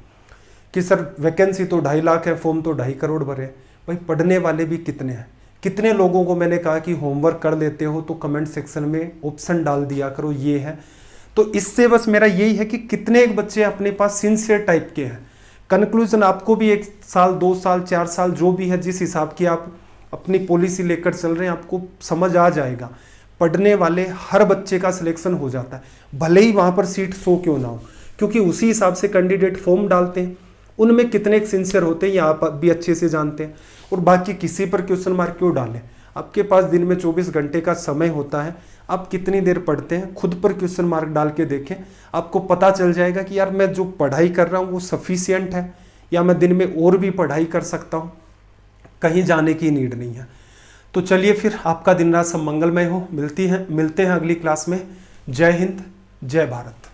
कि सर वैकेंसी तो 2.5 लाख है, फॉर्म तो 2.5 करोड़ भरे। भाई पढ़ने वाले भी कितने हैं? कितने लोगों को मैंने कहा कि होमवर्क कर लेते हो तो कमेंट सेक्शन में ऑप्शन डाल दिया करो, ये है। तो इससे बस मेरा यही है कि कितने एक बच्चे अपने पास सिंसियर टाइप के हैं। कंक्लूजन आपको भी 1 साल 2 साल 4 साल जो भी है, जिस हिसाब की आप अपनी पॉलिसी लेकर चल रहे हैं, आपको समझ आ जाएगा। पढ़ने वाले हर बच्चे का सिलेक्शन हो जाता है, भले ही वहाँ पर सीट 100 क्यों ना हो, क्योंकि उसी हिसाब से कैंडिडेट फॉर्म डालते हैं। उनमें कितने सिंसियर होते हैं ये आप भी अच्छे से जानते हैं। और बाकी किसी पर क्वेश्चन मार्क क्यों डालें? आपके पास दिन में 24 घंटे का समय होता है, आप कितनी देर पढ़ते हैं, खुद पर क्वेश्चन मार्क डाल के देखें। आपको पता चल जाएगा कि यार मैं जो पढ़ाई कर रहा हूँ वो सफिशिएंट है या मैं दिन में और भी पढ़ाई कर सकता हूँ, कहीं जाने की नीड नहीं है। तो चलिए फिर, आपका दिन रात सब मंगलमय हो। मिलते हैं अगली क्लास में। जय हिंद, जय भारत।